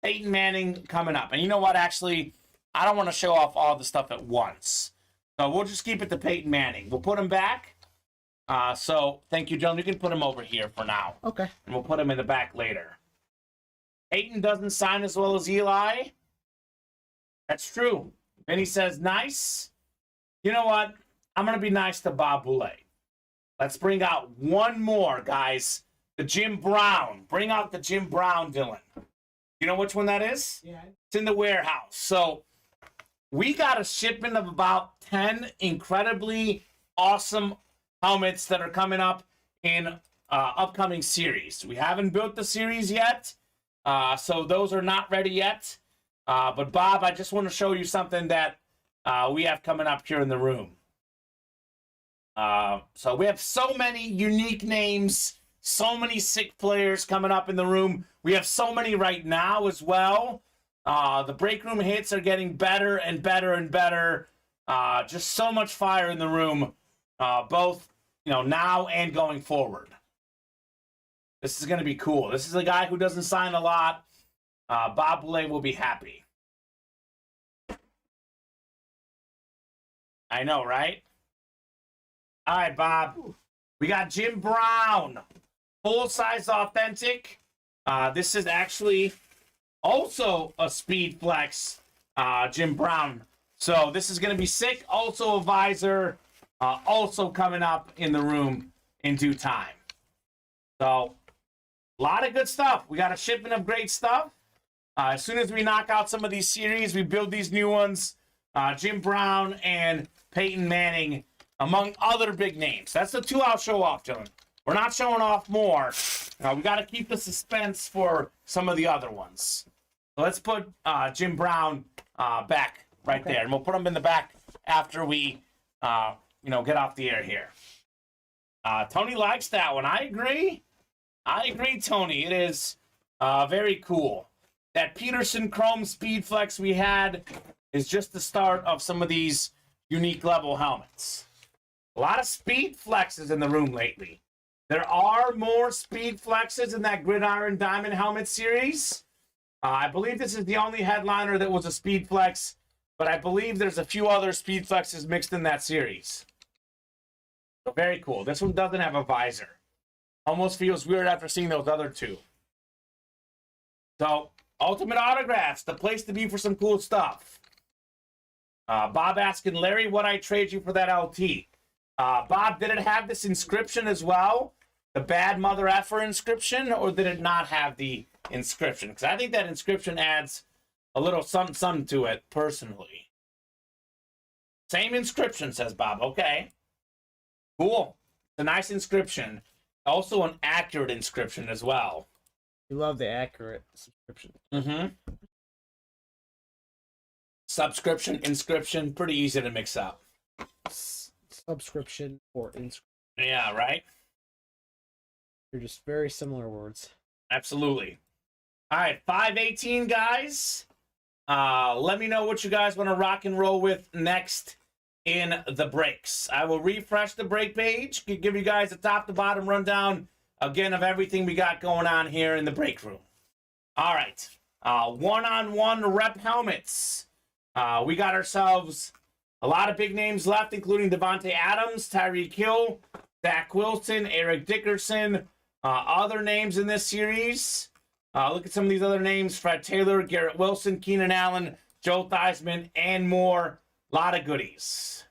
Peyton Manning coming up. And you know what? Actually, I don't want to show off all the stuff at once. So we'll just keep it to Peyton Manning. We'll put him back. So thank you, John. You can put him over here for now. Okay. And we'll put him in the back later. Peyton doesn't sign as well as Eli. That's true. Vinny says, nice. You know what? I'm going to be nice to Bob Boulay. Let's bring out one more, guys. The Jim Brown. Bring out the Jim Brown, Dylan. You know which one that is? Yeah. It's in the warehouse. So we got a shipment of about 10 incredibly awesome helmets that are coming up in upcoming series. We haven't built the series yet, so those are not ready yet. But Bob, I just want to show you something that we have coming up here in the room. So we have so many unique names, so many sick players coming up in the room. We have so many right now as well. The break room hits are getting better and better and better. Just so much fire in the room, both now and going forward. This is going to be cool. This is a guy who doesn't sign a lot. Bob Boulay will be happy. I know, right? All right, Bob. We got Jim Brown. Full-size authentic. This is actually also a Speed Flex Jim Brown. So this is going to be sick. Also a visor. Also coming up in the room in due time. So a lot of good stuff. We got a shipment of great stuff. As soon as we knock out some of these series, we build these new ones. Jim Brown and Peyton Manning, among other big names. That's the two I'll show off, Dylan. We're not showing off more. We got to keep the suspense for some of the other ones. So let's put Jim Brown back right there. And we'll put him in the back after we, get off the air here. Tony likes that one. I agree. I agree, Tony. It is very cool. That Peterson Chrome Speed Flex we had is just the start of some of these unique level helmets. A lot of Speed Flexes in the room lately. There are more Speed Flexes in that Gridiron Diamond helmet series. I believe this is the only headliner that was a Speed Flex, but I believe there's a few other Speed Flexes mixed in that series. So very cool. This one doesn't have a visor. Almost feels weird after seeing those other two. So, Ultimate Autographs, the place to be for some cool stuff. Bob asking Larry, what I trade you for that LT? Bob, did it have this inscription as well? The bad mother effer inscription, or did it not have the inscription? Because I think that inscription adds a little something to it, personally. Same inscription, says Bob. Okay. Cool. It's a nice inscription. Also an accurate inscription as well. You love the accurate subscription. Mm-hmm. Subscription, inscription, pretty easy to mix up. Subscription or inscription. Yeah, right? They're just very similar words. Absolutely. All right, 518, guys. Let me know what you guys want to rock and roll with next in the breaks. I will refresh the break page, give you guys a top-to-bottom rundown, again, of everything we got going on here in the break room. All right. One-on-one rep helmets. We got ourselves a lot of big names left, including Devontae Adams, Tyreek Hill, Zach Wilson, Eric Dickerson, other names in this series. Look at some of these other names: Fred Taylor, Garrett Wilson, Keenan Allen, Joe Theismann, and more. A lot of goodies.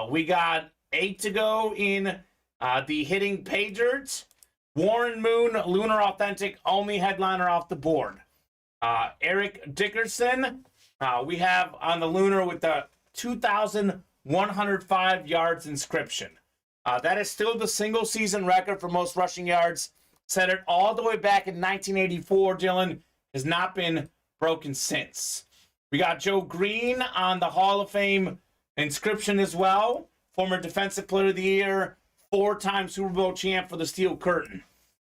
We got 8 to go in the hitting pay dirt. Warren Moon, Lunar Authentic, only headliner off the board. Eric Dickerson, we have on the Lunar with the 2,105 yards inscription. That is still the single season record for most rushing yards. Set it all the way back in 1984, Dylan. Has not been broken since. We got Joe Green on the Hall of Fame inscription as well. Former Defensive Player of the Year, 4-time Super Bowl champ for the Steel Curtain.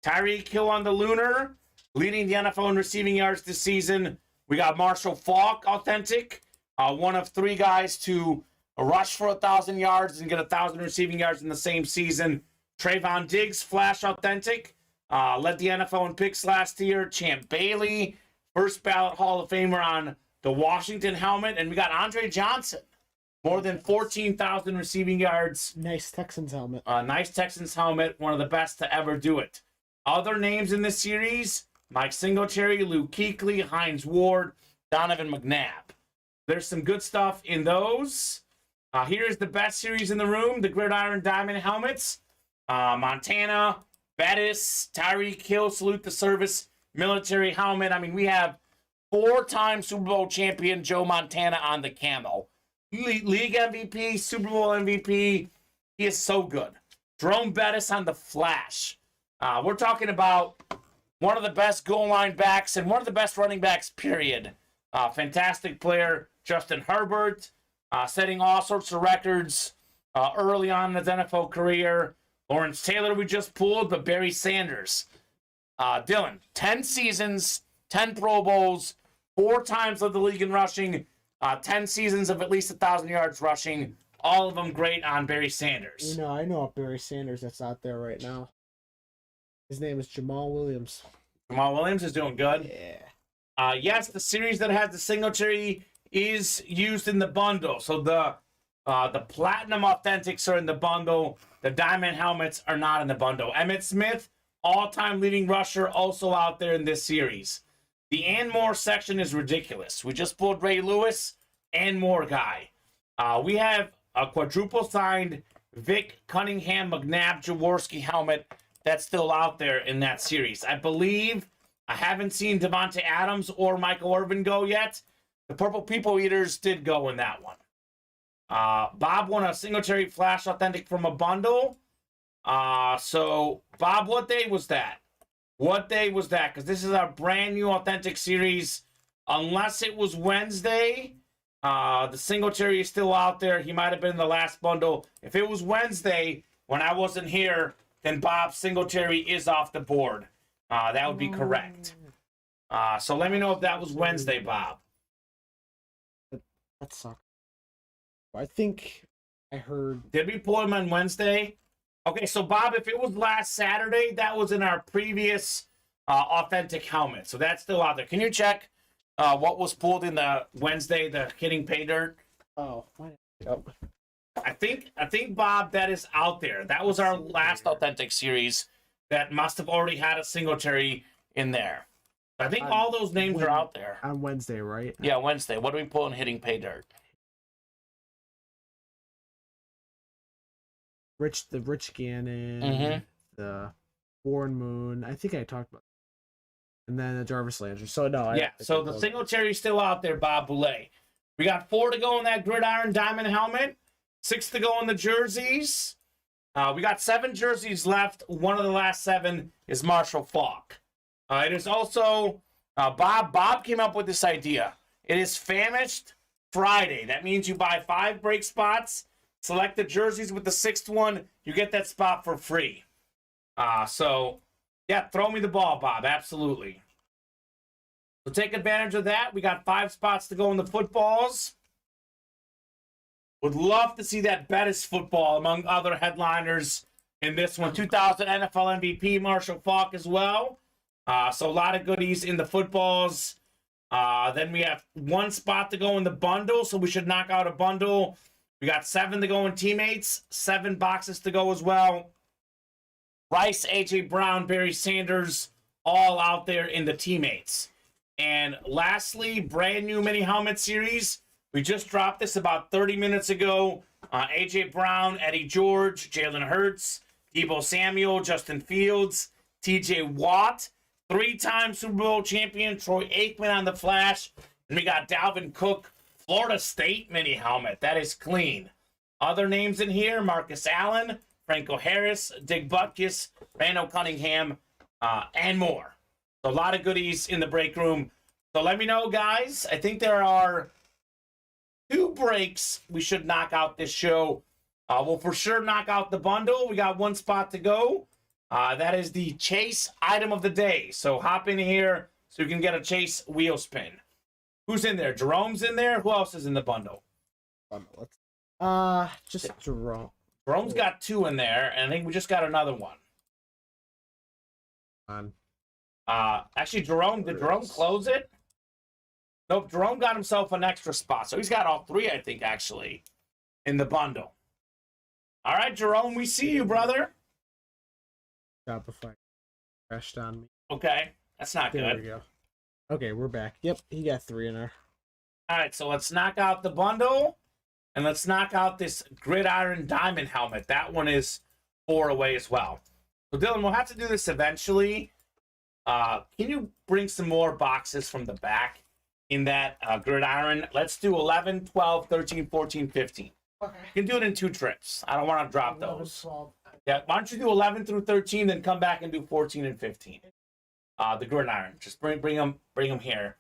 Tyreek Hill on the Lunar, leading the NFL in receiving yards this season. We got Marshall Faulk, authentic, one of 3 guys to rush for 1,000 yards and get 1,000 receiving yards in the same season. Trayvon Diggs, flash authentic, led the NFL in picks last year. Champ Bailey, first ballot Hall of Famer on the Washington helmet. And we got Andre Johnson, more than 14,000 receiving yards. Nice Texans helmet. Nice Texans helmet, one of the best to ever do it. Other names in this series, Mike Singletary, Luke Kuechly, Hines Ward, Donovan McNabb. There's some good stuff in those. Here's the best series in the room, the Gridiron Diamond helmets. Montana, Bettis, Tyreek Hill, salute the service, military helmet. I mean, we have 4-time Super Bowl champion Joe Montana on the camo. League MVP, Super Bowl MVP. He is so good. Jerome Bettis on the flash. We're talking about one of the best goal line backs and one of the best running backs, period. Fantastic player. Justin Herbert, setting all sorts of records early on in his NFL career. Lawrence Taylor we just pulled, but Barry Sanders. Dylan, 10 seasons, 10 Pro Bowls, 4 times led the league in rushing, 10 seasons of at least 1,000 yards rushing. All of them great on Barry Sanders. You know, I know a Barry Sanders that's out there right now. His name is Jamal Williams. Jamal Williams is doing good. Yeah. Yes, the series that has the Singletary is used in the bundle. So the Platinum Authentics are in the bundle. The Diamond Helmets are not in the bundle. Emmitt Smith, all-time leading rusher, also out there in this series. The and more section is ridiculous. We just pulled Ray Lewis and more guy. We have a quadruple signed Vic Cunningham McNabb Jaworski helmet that's still out there in that series. I believe I haven't seen Devontae Adams or Michael Irvin go yet. The Purple People Eaters did go in that one. Bob won a Singletary Flash Authentic from a bundle. So, Bob, what day was that? What day was that? Because this is our brand new Authentic series. Unless it was Wednesday, the Singletary is still out there. He might have been in the last bundle. If it was Wednesday, when I wasn't here, then Bob Singletary is off the board. That would be correct. So let me know if that was Wednesday, Bob. That sucks. I think I heard. Did we pull him on Wednesday? Okay, so Bob, if it was last Saturday, that was in our previous Authentic helmet. So that's still out there. Can you check what was pulled in the Wednesday, the hitting pay dirt? Oh, yep. I think Bob, that is out there. That was our last Authentic series that must have already had a Singletary in there. I think all those names are out there. On Wednesday, right? Yeah, Wednesday. What do we pull in hitting pay dirt? The Rich Gannon, the Warren Moon. I think I talked about, and then the Jarvis Landry. So no, so the Singletary's still out there, Bob Boulay. We got 4 to go in that Gridiron Diamond helmet, 6 to go in the jerseys. We got 7 jerseys left. One of the last 7 is Marshall Faulk. It is also Bob came up with this idea. It is Famished Friday. That means you buy 5 break spots. Select the jerseys with the 6th one, you get that spot for free. So, yeah, throw me the ball, Bob. Absolutely. So take advantage of that. We got 5 spots to go in the footballs. Would love to see that Bettis football among other headliners in this one. 2000 NFL MVP Marshall Faulk as well. So a lot of goodies in the footballs. Then we have 1 spot to go in the bundle, so we should knock out a bundle. We got 7 to go in teammates, 7 boxes to go as well. Rice, A.J. Brown, Barry Sanders, all out there in the teammates. And lastly, brand new mini helmet series. We just dropped this about 30 minutes ago. A.J. Brown, Eddie George, Jalen Hurts, Deebo Samuel, Justin Fields, T.J. Watt, 3-time Super Bowl champion Troy Aikman on the flash. And we got Dalvin Cook, Florida State mini helmet. That is clean. Other names in here, Marcus Allen, Franco Harris, Dick Butkus, Randall Cunningham, and more. So a lot of goodies in the break room. So let me know, guys. I think there are 2 breaks we should knock out this show. We'll for sure knock out the bundle. We got 1 spot to go. That is the chase item of the day. So hop in here so you can get a chase wheel spin. Who's in there? Jerome's in there. Who else is in the bundle? Just Jerome. Jerome's got 2 in there, and I think we just got another one. Actually, did Jerome close it? Nope, Jerome got himself an extra spot. So he's got all 3, I think, actually, in the bundle. All right, Jerome, we see you, brother. Shopify crashed on me. Okay, that's not There good. we go. Okay, we're back. Yep, he got 3 in there. All right, so let's knock out the bundle, and let's knock out this Gridiron Diamond helmet. That one is 4 away as well. So, Dylan, we'll have to do this eventually. Can you bring some more boxes from the back in that Gridiron? Let's do 11, 12, 13, 14, 15. Okay. You can do it in 2 trips. I don't want to drop 11, those. 12. Yeah, why don't you do 11 through 13, then come back and do 14 and 15. The Gridiron. Just bring them here.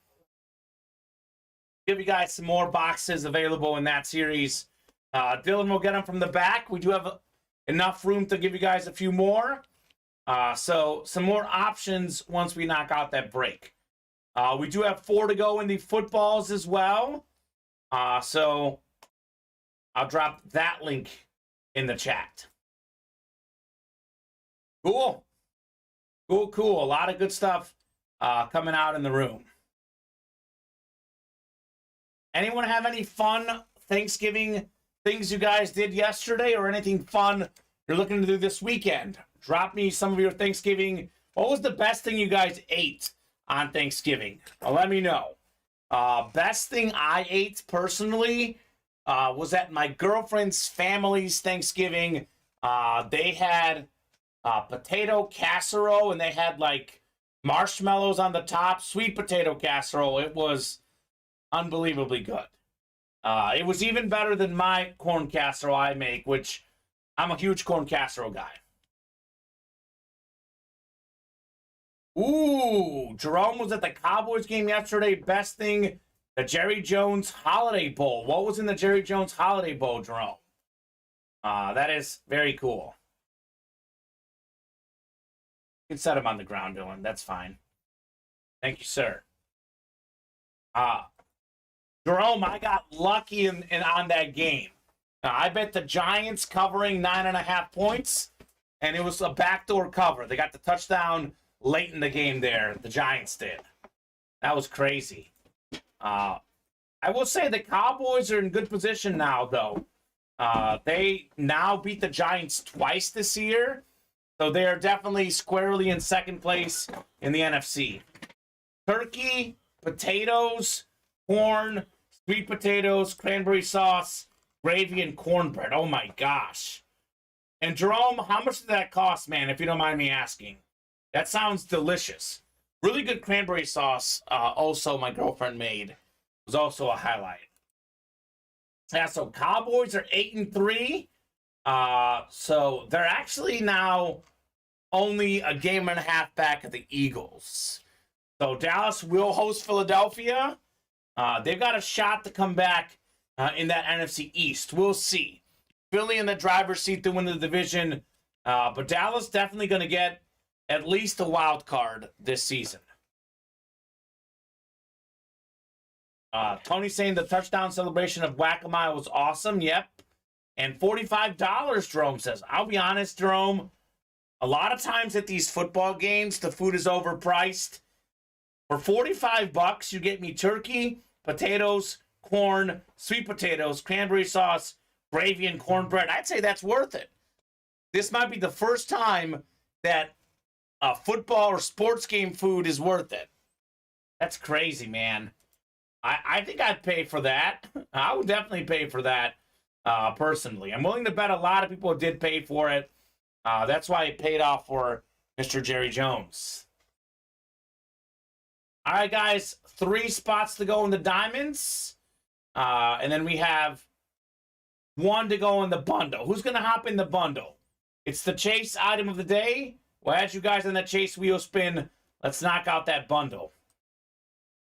Give you guys some more boxes available in that series. Dylan will get them from the back. We do have enough room to give you guys a few more. So some more options once we knock out that break. We do have 4 to go in the footballs as well. So I'll drop that link in the chat. Cool. Cool. A lot of good stuff coming out in the room. Anyone have any fun Thanksgiving things you guys did yesterday, or anything fun you're looking to do this weekend? Drop me some of your Thanksgiving. What was the best thing you guys ate on Thanksgiving? Let me know. Best thing I ate personally was at my girlfriend's family's Thanksgiving. They had potato casserole, and they had like marshmallows on the top. Sweet potato casserole. It was unbelievably good. It was even better than my corn casserole I make, which I'm a huge corn casserole guy. Ooh, Jerome was at the Cowboys game yesterday. Best thing, the Jerry Jones Holiday Bowl. What was in the Jerry Jones Holiday Bowl, Jerome? That is very cool. You can set him on the ground, Dylan. That's fine. Thank you, sir. Jerome, I got lucky in on that game. I bet the Giants covering 9.5 points, and it was a backdoor cover. They got the touchdown late in the game there. The Giants did. That was crazy. I will say the Cowboys are in good position now, though. They now beat the Giants twice this year, so they are definitely squarely in second place in the NFC. Turkey, potatoes, corn, sweet potatoes, cranberry sauce, gravy, and cornbread. Oh my gosh. And Jerome, how much did that cost, man, if you don't mind me asking? That sounds delicious. Really good cranberry sauce, also my girlfriend made. Was also a highlight. Yeah, so Cowboys are 8-3. So they're actually now only a game and a half back of the Eagles. So Dallas will host Philadelphia. They've got a shot to come back in that NFC East. We'll see. Philly in the driver's seat to win the division. But Dallas definitely going to get at least a wild card this season. Tony saying the touchdown celebration of Whack-A-Mile was awesome. Yep. And $45, Jerome says. I'll be honest, Jerome. A lot of times at these football games, the food is overpriced. For $45, you get me turkey, potatoes, corn, sweet potatoes, cranberry sauce, gravy, and cornbread. I'd say that's worth it. This might be the first time that football or sports game food is worth it. That's crazy, man. I think I'd pay for that. I would definitely pay for that personally. I'm willing to bet a lot of people did pay for it. That's why it paid off for Mr. Jerry Jones. All right, guys, 3 spots to go in the diamonds. And then we have 1 to go in the bundle. Who's going to hop in the bundle? It's the chase item of the day. We'll add you guys on that chase wheel spin. Let's knock out that bundle.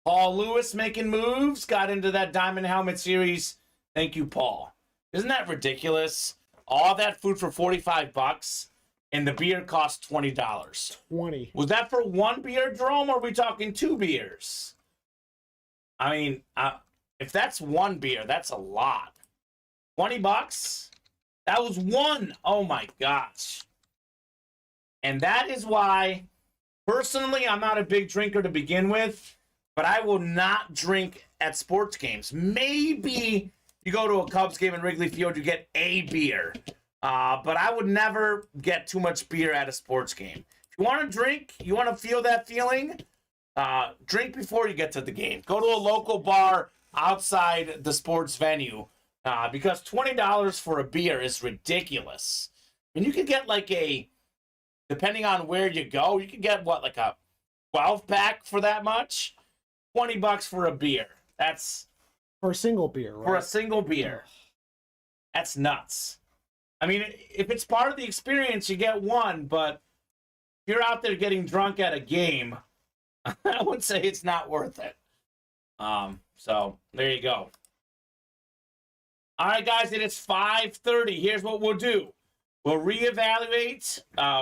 Paul Lewis making moves. Got into that Diamond Helmet series. Thank you, Paul. Isn't that ridiculous? All that food for $45. and the beer cost $20. 20. Was that for one beer, Jerome, or are we talking 2 beers? I mean, if that's one beer, that's a lot. $20? That was one. Oh my gosh. And that is why, personally, I'm not a big drinker to begin with, but I will not drink at sports games. Maybe you go to a Cubs game in Wrigley Field, you get a beer. But I would never get too much beer at a sports game. If you want to drink, you want to feel that feeling, drink before you get to the game. Go to a local bar outside the sports venue, because $20 for a beer is ridiculous. And you could get like depending on where you go, you could get like a 12-pack for that much? $20 for a beer. That's for a single beer, right? For a single beer. That's nuts. I mean, if it's part of the experience, you get one, but if you're out there getting drunk at a game, I would say it's not worth it. So there you go. All right, guys, it is 5:30. Here's what we'll do. We'll reevaluate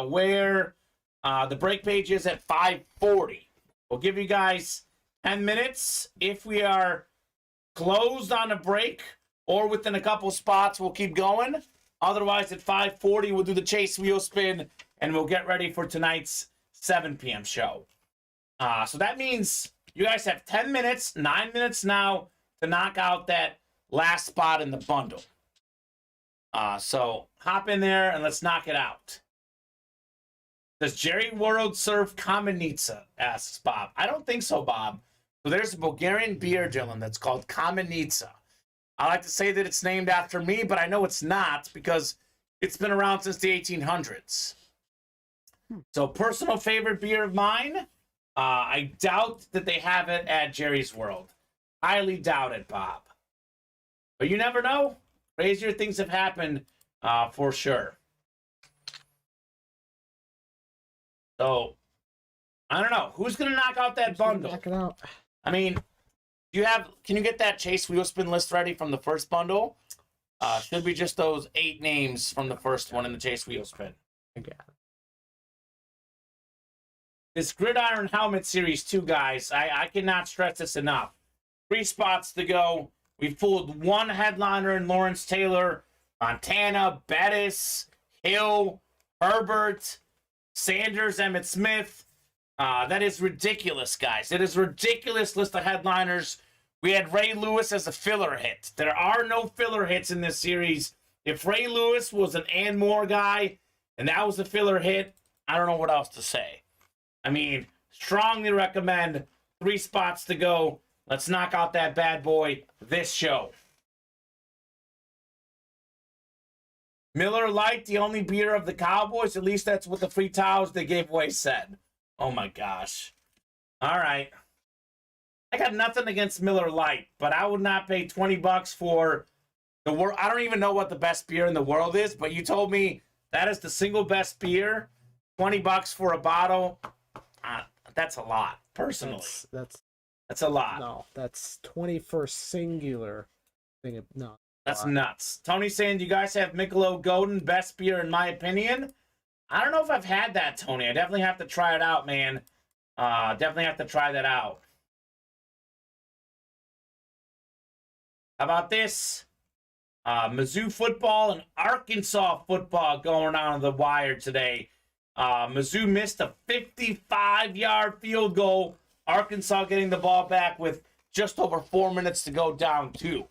where the break page is at 5:40. We'll give you guys 10 minutes. If we are closed on a break or within a couple spots, we'll keep going. Otherwise, at 5:40, we'll do the Chase Wheel Spin, and we'll get ready for tonight's 7 p.m. show. So that means you guys have 10 minutes, 9 minutes now, to knock out that last spot in the bundle. So hop in there, and let's knock it out. Does Jerry World serve Kamenitsa? Asks Bob. I don't think so, Bob. So there's a Bulgarian beer, Dylan, that's called Kamenitsa. I like to say that it's named after me, but I know it's not because it's been around since the 1800s. So personal favorite beer of mine, I doubt that they have it at Jerry's World. Highly doubt it, Bob. But you never know. Crazier things have happened for sure. So, I don't know. Who's going to knock out that bundle? Knock it out. I mean, can you get that Chase Wheel Spin list ready from the first bundle? Should be just those 8 names from the first one in the Chase Wheel Spin. Okay. This Gridiron Helmet Series 2, guys, I cannot stress this enough. 3 spots to go. We've pulled 1 headliner in Lawrence Taylor, Montana, Bettis, Hill, Herbert, Sanders, Emmitt Smith. That is ridiculous, guys. It is a ridiculous list of headliners. We had Ray Lewis as a filler hit. There are no filler hits in this series. If Ray Lewis was an and more guy, and that was a filler hit, I don't know what else to say. I mean, strongly recommend 3 spots to go. Let's knock out that bad boy this show. Miller Lite, the only beer of the Cowboys. At least that's what the free towels they gave away said. Oh my gosh. All right. I got nothing against Miller Lite, but I would not pay $20 for the world. I don't even know what the best beer in the world is, but you told me that is the single best beer. $20 for a bottle. That's a lot, personally. That's a lot. No, that's 21st singular thing. No. That's nuts. Tony saying, do you guys have Michelob Golden, best beer in my opinion? I don't know if I've had that, Tony. I definitely have to try it out, man. Definitely have to try that out. How about this? Mizzou football and Arkansas football going on the wire today. Mizzou missed a 55-yard field goal. Arkansas getting the ball back with just over 4 minutes to go, down 2.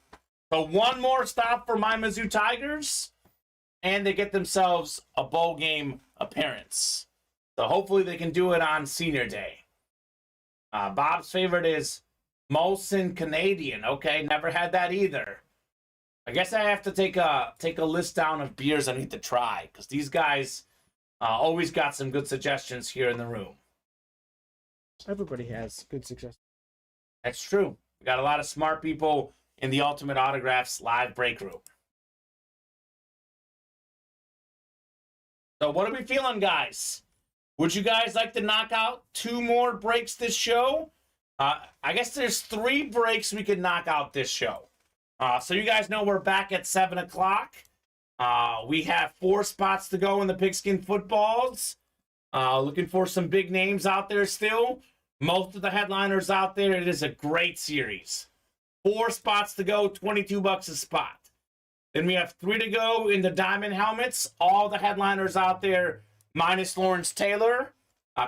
So 1 more stop for my Mizzou Tigers, and they get themselves a bowl game appearance. So hopefully they can do it on Senior Day. Bob's favorite is Molson Canadian. Okay, never had that either. I guess I have to take a list down of beers I need to try, because these guys always got some good suggestions here in the room. Everybody has good success. That's true. We got a lot of smart people in the Ultimate Autographs live break room. So what are we feeling, guys? Would you guys like to knock out 2 more breaks this show? I guess there's 3 breaks we could knock out this show. So you guys know we're back at 7 o'clock. We have 4 spots to go in the pigskin footballs. Looking for some big names out there still. Most of the headliners out there. It is a great series. 4 spots to go, $22 a spot. Then we have 3 to go in the diamond helmets. All the headliners out there, minus Lawrence Taylor.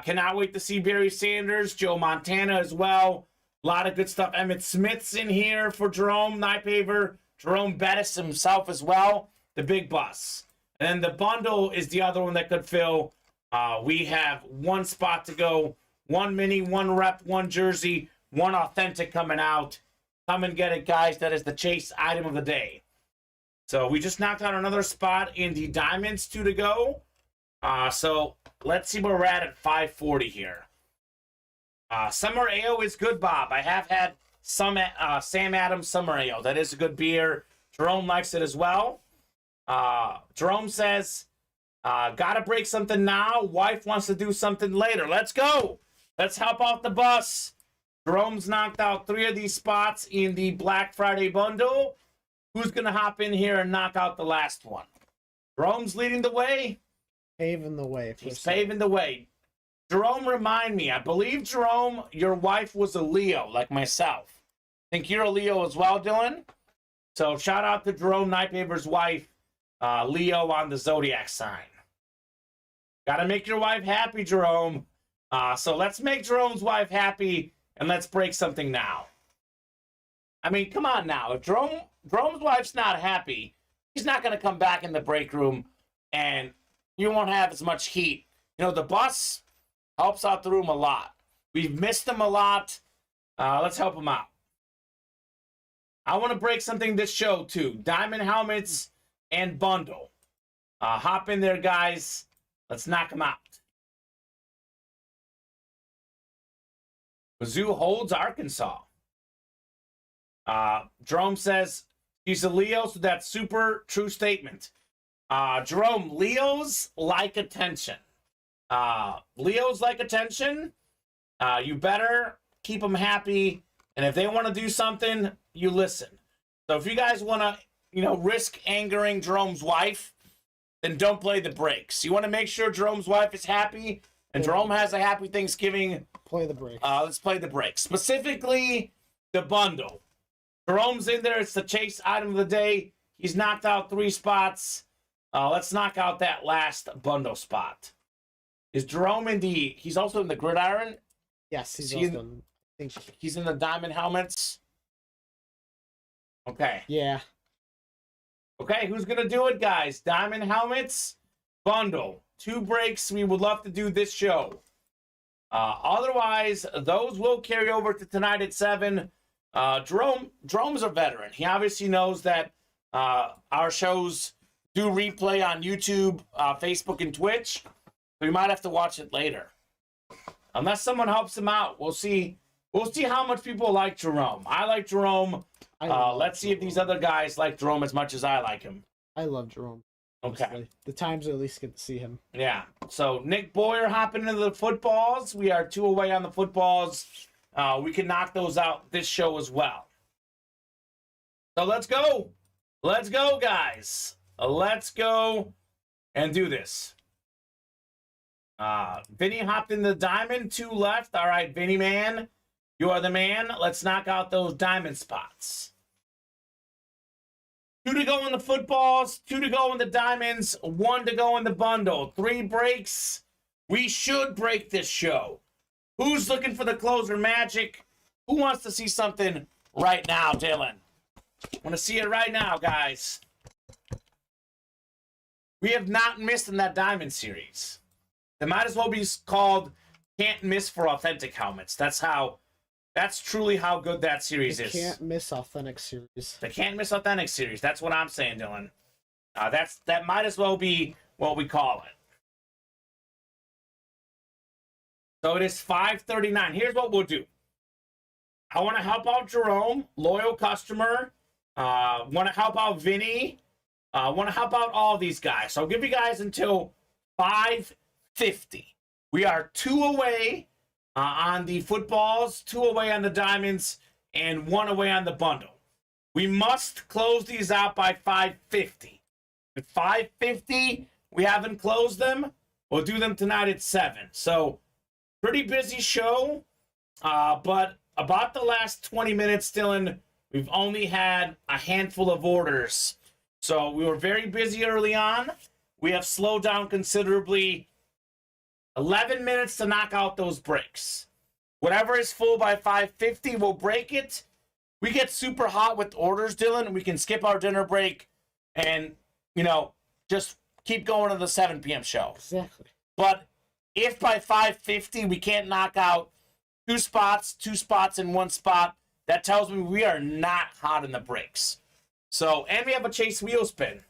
Cannot wait to see Barry Sanders, Joe Montana as well. A lot of good stuff. Emmitt Smith's in here for Jerome Nypaver. Jerome Bettis himself as well. The big bus. And then the bundle is the other one that could fill. We have 1 spot to go. 1 mini, 1 rep, 1 jersey, 1 authentic coming out. Come and get it, guys. That is the chase item of the day. So we just knocked out another spot in the diamonds, 2 to go. So let's see where we're at 540 here. Summer Ale is good, Bob. I have had some Sam Adams Summer Ale. That is a good beer. Jerome likes it as well. Jerome says, gotta break something now. Wife wants to do something later. Let's go. Let's help out the bus. Jerome's knocked out 3 of these spots in the Black Friday bundle. Who's going to hop in here and knock out the last one? Jerome's leading the way. Paving the way. He's paving the way. Jerome, remind me. I believe, Jerome, your wife was a Leo, like myself. I think you're a Leo as well, Dylan. So shout out to Jerome Nypaver's wife, Leo on the Zodiac sign. Got to make your wife happy, Jerome. So let's make Jerome's wife happy, and let's break something now. I mean, come on now. If Jerome's wife's not happy, he's not going to come back in the break room, and you won't have as much heat. You know, the bus helps out the room a lot. We've missed him a lot. Let's help him out. I want to break something this show, too. Diamond helmets and bundle. Hop in there, guys. Let's knock him out. Mizzou holds Arkansas. Jerome says he's a Leo, so that's super true statement. Jerome, Leos like attention. Leos like attention. You better keep them happy, and if they want to do something, you listen. So if you guys want to, risk angering Jerome's wife, then don't play the brakes. You want to make sure Jerome's wife is happy, and Jerome has a happy Thanksgiving. Play the brakes. Let's play the brakes. Specifically, the bundle. Jerome's in there. It's the chase item of the day. He's knocked out 3 spots. Let's knock out that last bundle spot. Is Jerome in the... He's also in the gridiron? Yes, he's he's in the diamond helmets. Okay. Yeah. Okay, who's going to do it, guys? Diamond helmets, bundle. 2 breaks. We would love to do this show. Otherwise, those will carry over to tonight at 7. Jerome's a veteran. He obviously knows that our shows do replay on YouTube, Facebook, and Twitch. So we might have to watch it later. Unless someone helps him out, we'll see. We'll see how much people like Jerome. I like Jerome. Let's see if these other guys like Jerome as much as I like him. I love Jerome. Okay. Honestly. The times at least get to see him. Yeah. So Nick Boyer hopping into the footballs. We are 2 away on the footballs. We can knock those out this show as well. So let's go. Let's go, guys. Let's go and do this. Vinny hopped in the diamond. 2 left. All right, Vinny man. You are the man. Let's knock out those diamond spots. 2 to go in the footballs, 2 to go in the diamonds, 1 to go in the bundle. 3 breaks. We should break this show. Who's looking for the closer magic? Who wants to see something right now, Dylan? I want to see it right now, guys. We have not missed in that diamond series. It might as well be called Can't Miss for Authentic Helmets. That's truly how good that series is. Can't miss authentic series. The Can't Miss Authentic series. That's what I'm saying, Dylan. That might as well be what we call it. So it is 5:39. Here's what we'll do. I want to help out Jerome, loyal customer. Want to help out Vinny. Want to help out all these guys. So I'll give you guys until 5:50. We are 2 away on the footballs, 2 away on the diamonds, and 1 away on the bundle. We must close these out by 5:50. At 5:50, we haven't closed them. We'll do them tonight at 7. So, pretty busy show. But about the last 20 minutes, Dylan, we've only had a handful of orders. So, we were very busy early on. We have slowed down considerably. 11 minutes to knock out those breaks. Whatever is full by 5:50, we'll break it. We get super hot with orders, Dylan. We can skip our dinner break and, just keep going to the 7 p.m. show. Exactly. But if by 5:50 we can't knock out two spots in one spot, that tells me we are not hot in the breaks. So, and we have a chase wheel spin.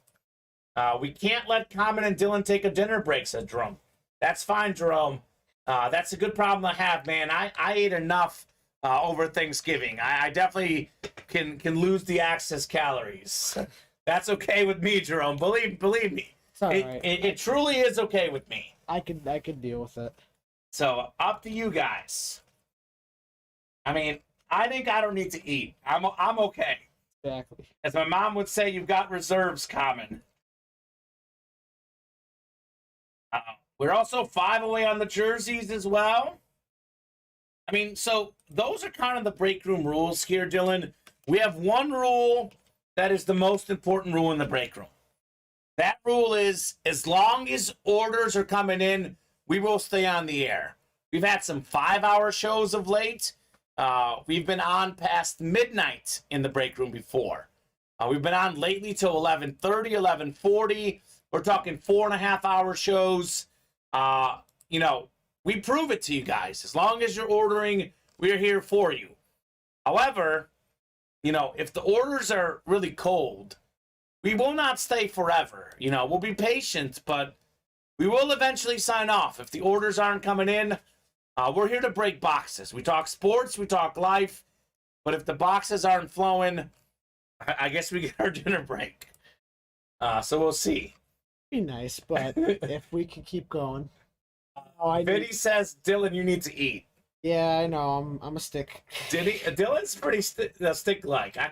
We can't let Kamen and Dylan take a dinner break, said Jerome. That's fine, Jerome. That's a good problem to have, man. I ate enough over Thanksgiving. I definitely can lose the excess calories. That's okay with me, Jerome. Believe me. It's all right. It truly is okay with me. I could deal with it. So up to you guys. I mean, I think I don't need to eat. I'm okay. Exactly. As my mom would say, you've got reserves, Kamen. We're also 5 away on the jerseys as well. I mean, so those are kind of the break room rules here, Dylan. We have one rule that is the most important rule in the break room. That rule is, as long as orders are coming in, we will stay on the air. We've had some 5-hour shows of late. We've been on past midnight in the break room before. We've been on lately till 11:30, 11:40. We're talking 4.5-hour shows. We prove it to you guys. As long as you're ordering, we're here for you. However, if the orders are really cold, we will not stay forever. We'll be patient, but we will eventually sign off. If the orders aren't coming in, we're here to break boxes. We talk sports, we talk life, but if the boxes aren't flowing, I guess we get our dinner break. So we'll see. Be nice, but if we can keep going. Vinny says, Dylan, you need to eat. Yeah, I know. I'm a stick. Dylan's pretty stick-like. I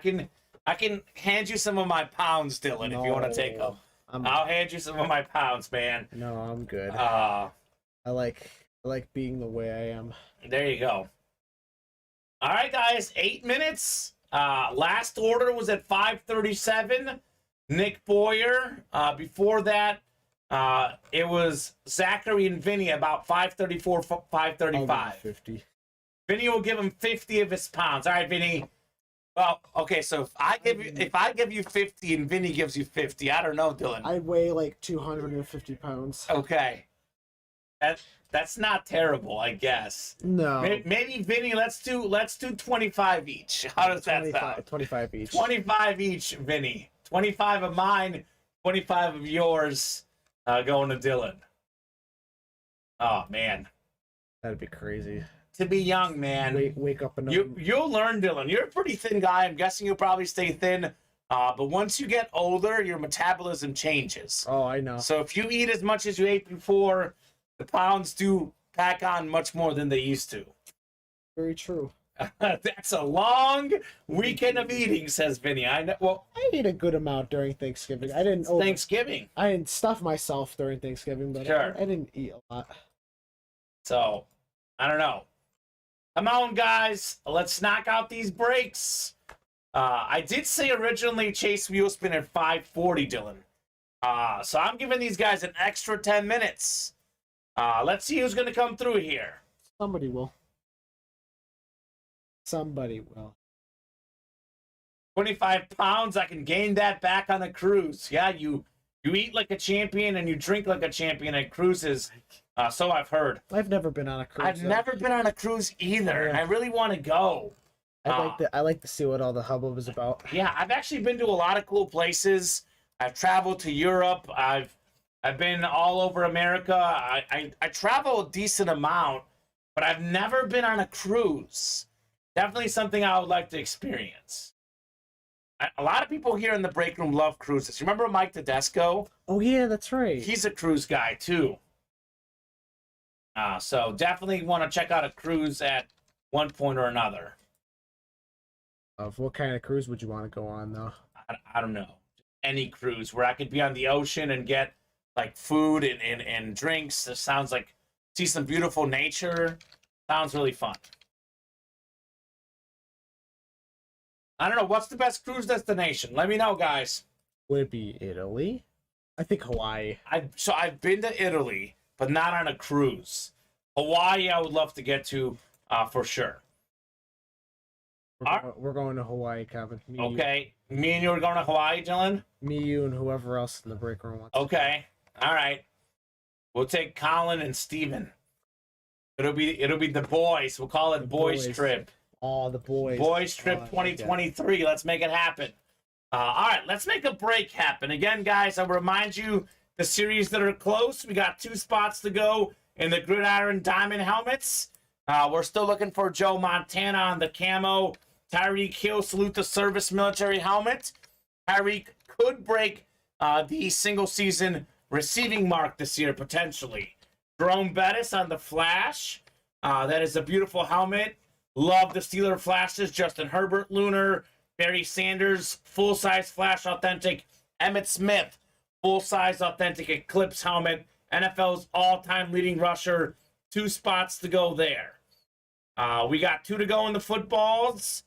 can hand you some of my pounds, Dylan, if you want to take them. I'll hand you some of my pounds, man. No, I'm good. I like being the way I am. There you go. All right, guys, 8 minutes. Last order was at 5:37. Nick Boyer. Before that, it was Zachary and Vinny about 5:34, 5:35. 50. Vinny will give him 50 of his pounds. All right, Vinny. Well, okay, so if I give you 50 and Vinny gives you 50, I don't know, Dylan. I weigh like 250 pounds. Okay. That's not terrible, I guess. No. Maybe Vinny, let's do 25 each. How does that sound? 25 each. 25 each, Vinny. 25 of mine, 25 of yours, going to Dylan. Oh man, that'd be crazy. To be young, man. Wake up and you'll learn, Dylan. You're a pretty thin guy. I'm guessing you'll probably stay thin. But once you get older, your metabolism changes. Oh, I know. So if you eat as much as you ate before, the pounds do pack on much more than they used to. Very true. That's a long weekend of eating, says Vinny. I know. Well, I ate a good amount during Thanksgiving. Thanksgiving. I didn't stuff myself during Thanksgiving, but sure. I didn't eat a lot. So, I don't know. Come on, guys. Let's knock out these breaks. I did say originally Chase wheel spin at 5:40, Dylan. So I'm giving these guys an extra 10 minutes. Let's see who's going to come through here. Somebody will. Somebody will. 25 pounds, I can gain that back on a cruise. Yeah, you eat like a champion and you drink like a champion at cruises. So I've heard. I've never been on a cruise. I've never been on a cruise either, and I really want to go. I like to see what all the hubbub is about. Yeah, I've actually been to a lot of cool places. I've traveled to Europe. I've been all over America. I travel a decent amount, but I've never been on a cruise. Definitely something I would like to experience. A lot of people here in the break room love cruises. You remember Mike Tedesco? Oh, yeah, that's right. He's a cruise guy, too. So definitely want to check out a cruise at one point or another. What kind of cruise would you want to go on, though? I don't know. any cruise where I could be on the ocean and get like food and drinks. It sounds like see some beautiful nature. Sounds really fun. I don't know. What's the best cruise destination? Let me know, guys. Would it be Italy? I think Hawaii. I've been to Italy, but not on a cruise. Hawaii, I would love to get to for sure. We're going to Hawaii, Kevin. Okay. Me and you are going to Hawaii, Dylan? Me, you, and whoever else in the break room wants. Okay. All right. We'll take Colin and Steven. It'll be the boys. We'll call it boys trip. Oh, the boys. Boys trip 2023. Let's make it happen. All right, let's make a break happen. Again, guys, I'll remind you the series that are close. We got 2 spots to go in the Gridiron Diamond helmets. We're still looking for Joe Montana on the camo. Tyreek Hill, Salute the Service military helmet. Tyreek could break the single season receiving mark this year, potentially. Jerome Bettis on the Flash. That is a beautiful helmet. Love the Steeler Flashes. Justin Herbert, Lunar. Barry Sanders, full-size Flash Authentic. Emmitt Smith, full-size Authentic Eclipse helmet. NFL's all-time leading rusher. 2 spots to go there. We got 2 to go in the footballs.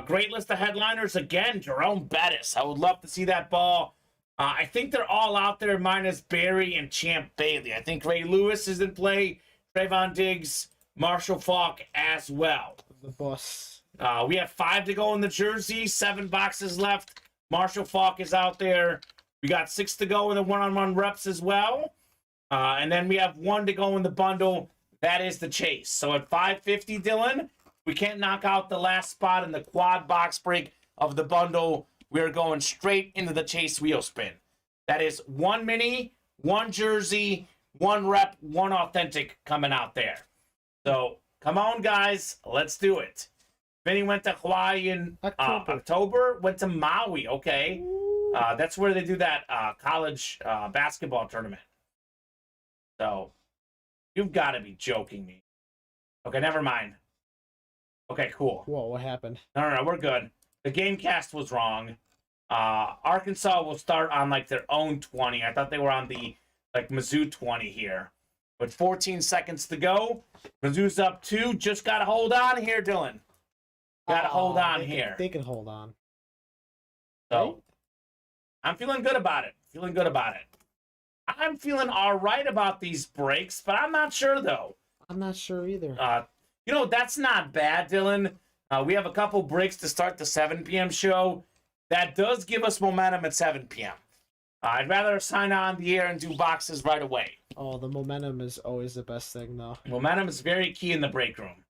Great list of headliners. Again, Jerome Bettis. I would love to see that ball. I think they're all out there minus Barry and Champ Bailey. I think Ray Lewis is in play. Trayvon Diggs, Marshall Faulk as well. The boss. We have 5 to go in the jersey. 7 boxes left. Marshall Faulk is out there. We got 6 to go in the one-on-one reps as well. And then we have 1 to go in the bundle. That is the chase. So at 550, Dylan, we can't knock out the last spot in the quad box break of the bundle. We are going straight into the chase wheel spin. That is 1 mini, 1 jersey, 1 rep, 1 authentic coming out there. So come on, guys. Let's do it. Vinny went to Hawaii in October. Went to Maui. Okay. That's where they do that college basketball tournament. So you've got to be joking me. Okay, never mind. Okay, cool. Whoa, what happened? No, we're good. The game cast was wrong. Arkansas will start on like their own 20. I thought they were on the like Mizzou 20 here. With 14 seconds to go, Mizzou's up 2. Just got to hold on here, Dylan. Got to hold on here. They can hold on. So, right? I'm feeling good about it. I'm feeling all right about these breaks, but I'm not sure, though. I'm not sure either. That's not bad, Dylan. We have a couple breaks to start the 7 p.m. show. That does give us momentum at 7 p.m. I'd rather sign on the air and do boxes right away. Oh, the momentum is always the best thing, though. Momentum is very key in the break room.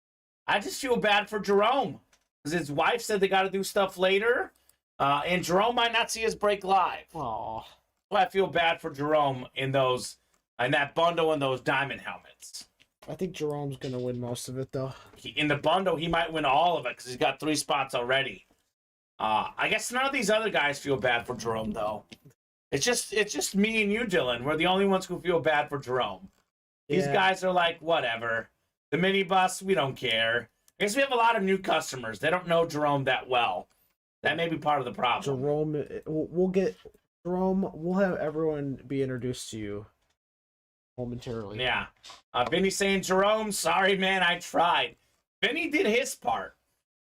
I just feel bad for Jerome, because his wife said they got to do stuff later, and Jerome might not see his break live. Oh, So I feel bad for Jerome in that bundle and those diamond helmets. I think Jerome's gonna win most of it, though. In the bundle, he might win all of it because he's got 3 spots already. I guess none of these other guys feel bad for Jerome, though. It's just me and you, Dylan. We're the only ones who feel bad for Jerome. These guys are like, whatever. The minibus, we don't care. I guess we have a lot of new customers. They don't know Jerome that well. That may be part of the problem. Jerome, we'll have everyone be introduced to you momentarily. Yeah. Vinny saying, Jerome, sorry, man, I tried. Vinny did his part.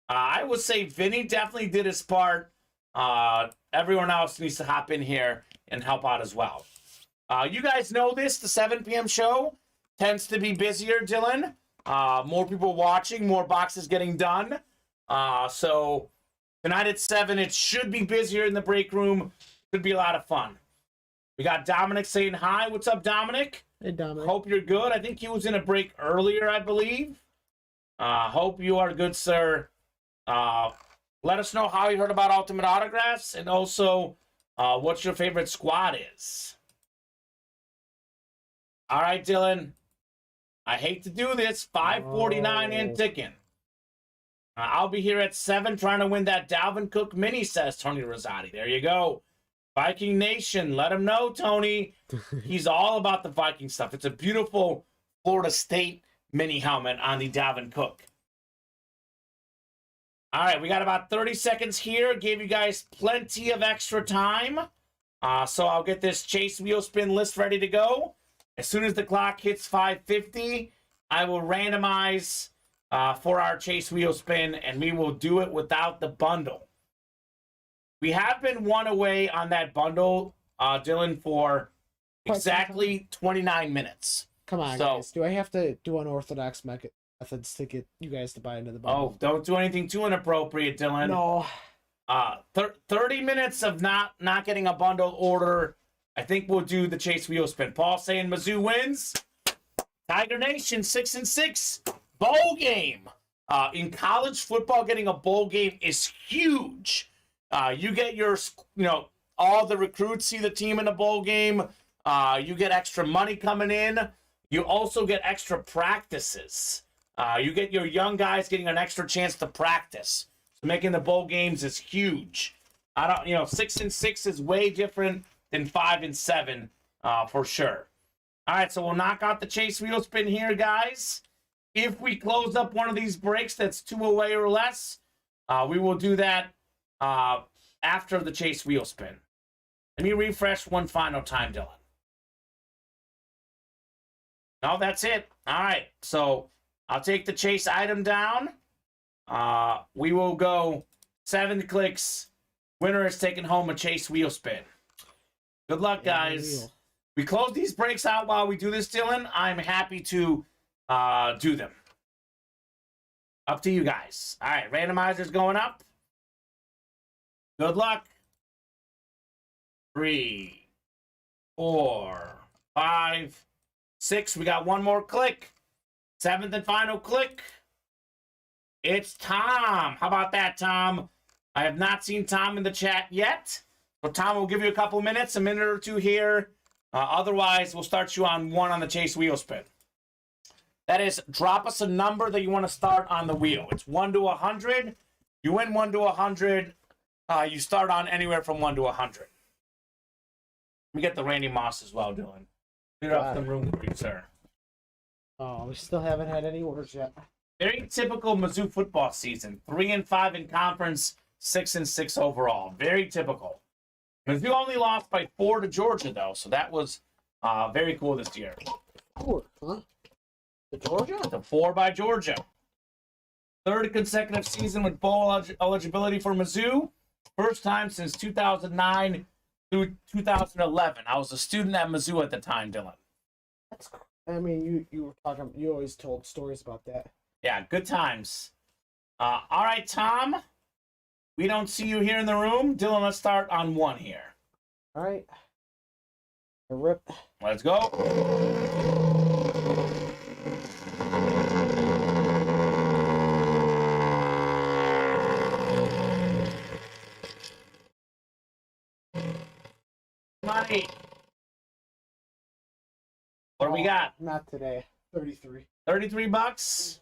I would say Vinny definitely did his part. Everyone else needs to hop in here and help out as well. You guys know this. The 7 p.m. show tends to be busier, Dylan. More people watching, more boxes getting done. So tonight at 7, it should be busier in the break room. Could be a lot of fun. We got Dominic saying hi. What's up, Dominic? Hey, Dominic. Hope you're good. I think he was in a break earlier, I believe. Hope you are good, sir. Let us know how you heard about Ultimate Autographs, and also what your favorite squad is. All right, Dylan. I hate to do this. 5:49 and ticking. I'll be here at 7 trying to win that Dalvin Cook mini, says Tony Rosati. There you go. Viking Nation, let him know, Tony. He's all about the Viking stuff. It's a beautiful Florida State mini helmet on the Dalvin Cook. All right, we got about 30 seconds here. Gave you guys plenty of extra time. So I'll get this chase wheel spin list ready to go. As soon as the clock hits 5:50, I will randomize for our chase wheel spin, and we will do it without the bundle. We have been one away on that bundle, Dylan, for exactly 29 minutes. Come on, guys. Do I have to do unorthodox methods to get you guys to buy into the bundle? Oh, don't do anything too inappropriate, Dylan. No. 30 minutes of not getting a bundle order. I think we'll do the chase wheel spin. Paul saying Mizzou wins. Tiger Nation 6-6 bowl game. In college football, getting a bowl game is huge. You get your, all the recruits see the team in a bowl game. You get extra money coming in. You also get extra practices. You get your young guys getting an extra chance to practice. So making the bowl games is huge. 6-6 is way different than 5-7 for sure. All right, so we'll knock out the chase wheel spin here, guys. If we close up one of these breaks that's 2 away or less, we will do that after the chase wheel spin. Let me refresh one final time, Dylan. No, that's it. All right, so I'll take the chase item down. We will go 7 clicks. Winner is taking home a chase wheel spin. Good luck, guys. We close these breaks out while we do this, Dylan. I'm happy to do them. Up to you guys. All right, randomizer's going up. Good luck. 3, 4, 5, 6. We got one more click. 7th and final click. It's Tom. How about that, Tom? I have not seen Tom in the chat yet. So Tom, will give you a couple minutes, a minute or two here. Otherwise, we'll start you on 1 on the chase wheel spin. That is, drop us a number that you want to start on the wheel. It's 1 to 100. You win 1 to 100. You start on anywhere from 1 to 100. Let me get the Randy Moss as well, Dylan. Clear up the room for you, sir. Oh, we still haven't had any orders yet. Very typical Mizzou football season. 3-5 in conference, 6-6 overall. Very typical. Mizzou only lost by 4 to Georgia, though, so that was very cool this year. 4, huh? To Georgia? The 4 by Georgia. 3rd consecutive season with bowl eligibility for Mizzou. First time since 2009 through 2011. I was a student at Mizzou at the time, Dylan. I mean, you were talking. You always told stories about that. Yeah, good times. All right, Tom. We don't see you here in the room. Dylan, let's start on 1 here. All right. A rip. Let's go. Money. What do we got? Not today. 33. 33 bucks.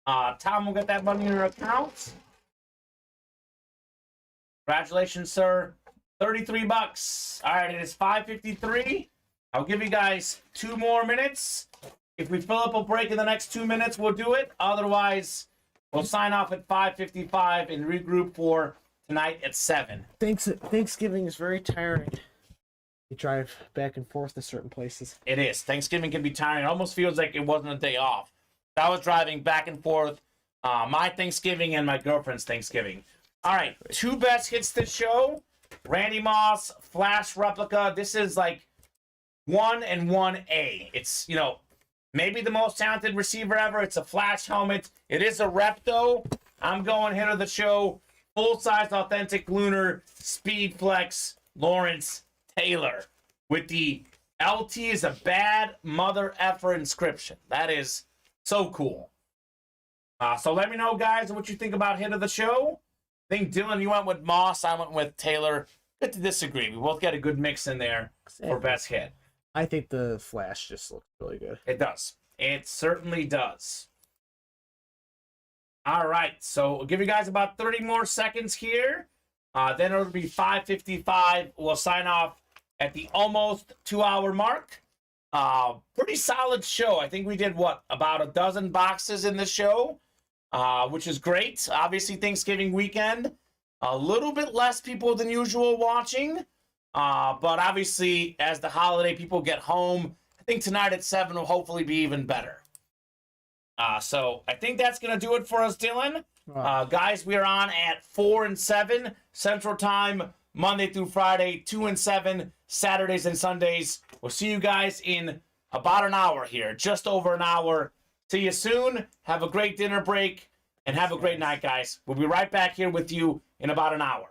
Tom will get that money in your account. Congratulations, sir. 33 bucks. All right, it is 5:53. I'll give you guys 2 more minutes. If we fill up a break in the next 2 minutes, we'll do it. Otherwise, we'll sign off at 5:55 and regroup for tonight at 7. Thanksgiving is very tiring. You drive back and forth to certain places. It is. Thanksgiving can be tiring. It almost feels like it wasn't a day off. I was driving back and forth my Thanksgiving and my girlfriend's Thanksgiving. All right, 2 best hits this show. Randy Moss, Flash Replica. This is like 1 and 1A. It's, maybe the most talented receiver ever. It's a Flash helmet. It is a rep, though. I'm going hit of the show. Full-size, authentic Lunar Speed Flex Lawrence Taylor with the LT is a bad mother effer inscription. That is so cool. So let me know, guys, what you think about hit of the show. I think, Dylan, you went with Moss. I went with Taylor. Good to disagree. We both got a good mix in there for best hit. I think the Flash just looks really good. It does. It certainly does. All right. So I'll give you guys about 30 more seconds here. Then it'll be 5:55. We'll sign off at the almost 2-hour mark. Pretty solid show. I think we did, about a dozen boxes in the show, which is great. Obviously, Thanksgiving weekend. A little bit less people than usual watching. But obviously, as the holiday people get home, I think tonight at 7 will hopefully be even better. So I think that's going to do it for us, Dylan. Guys, we are on at 4 and 7 Central Time, Monday through Friday, 2 and 7 Saturdays and Sundays. We'll see you guys in about an hour here, just over an hour. See you soon. Have a great dinner break and have a great night, guys. We'll be right back here with you in about an hour.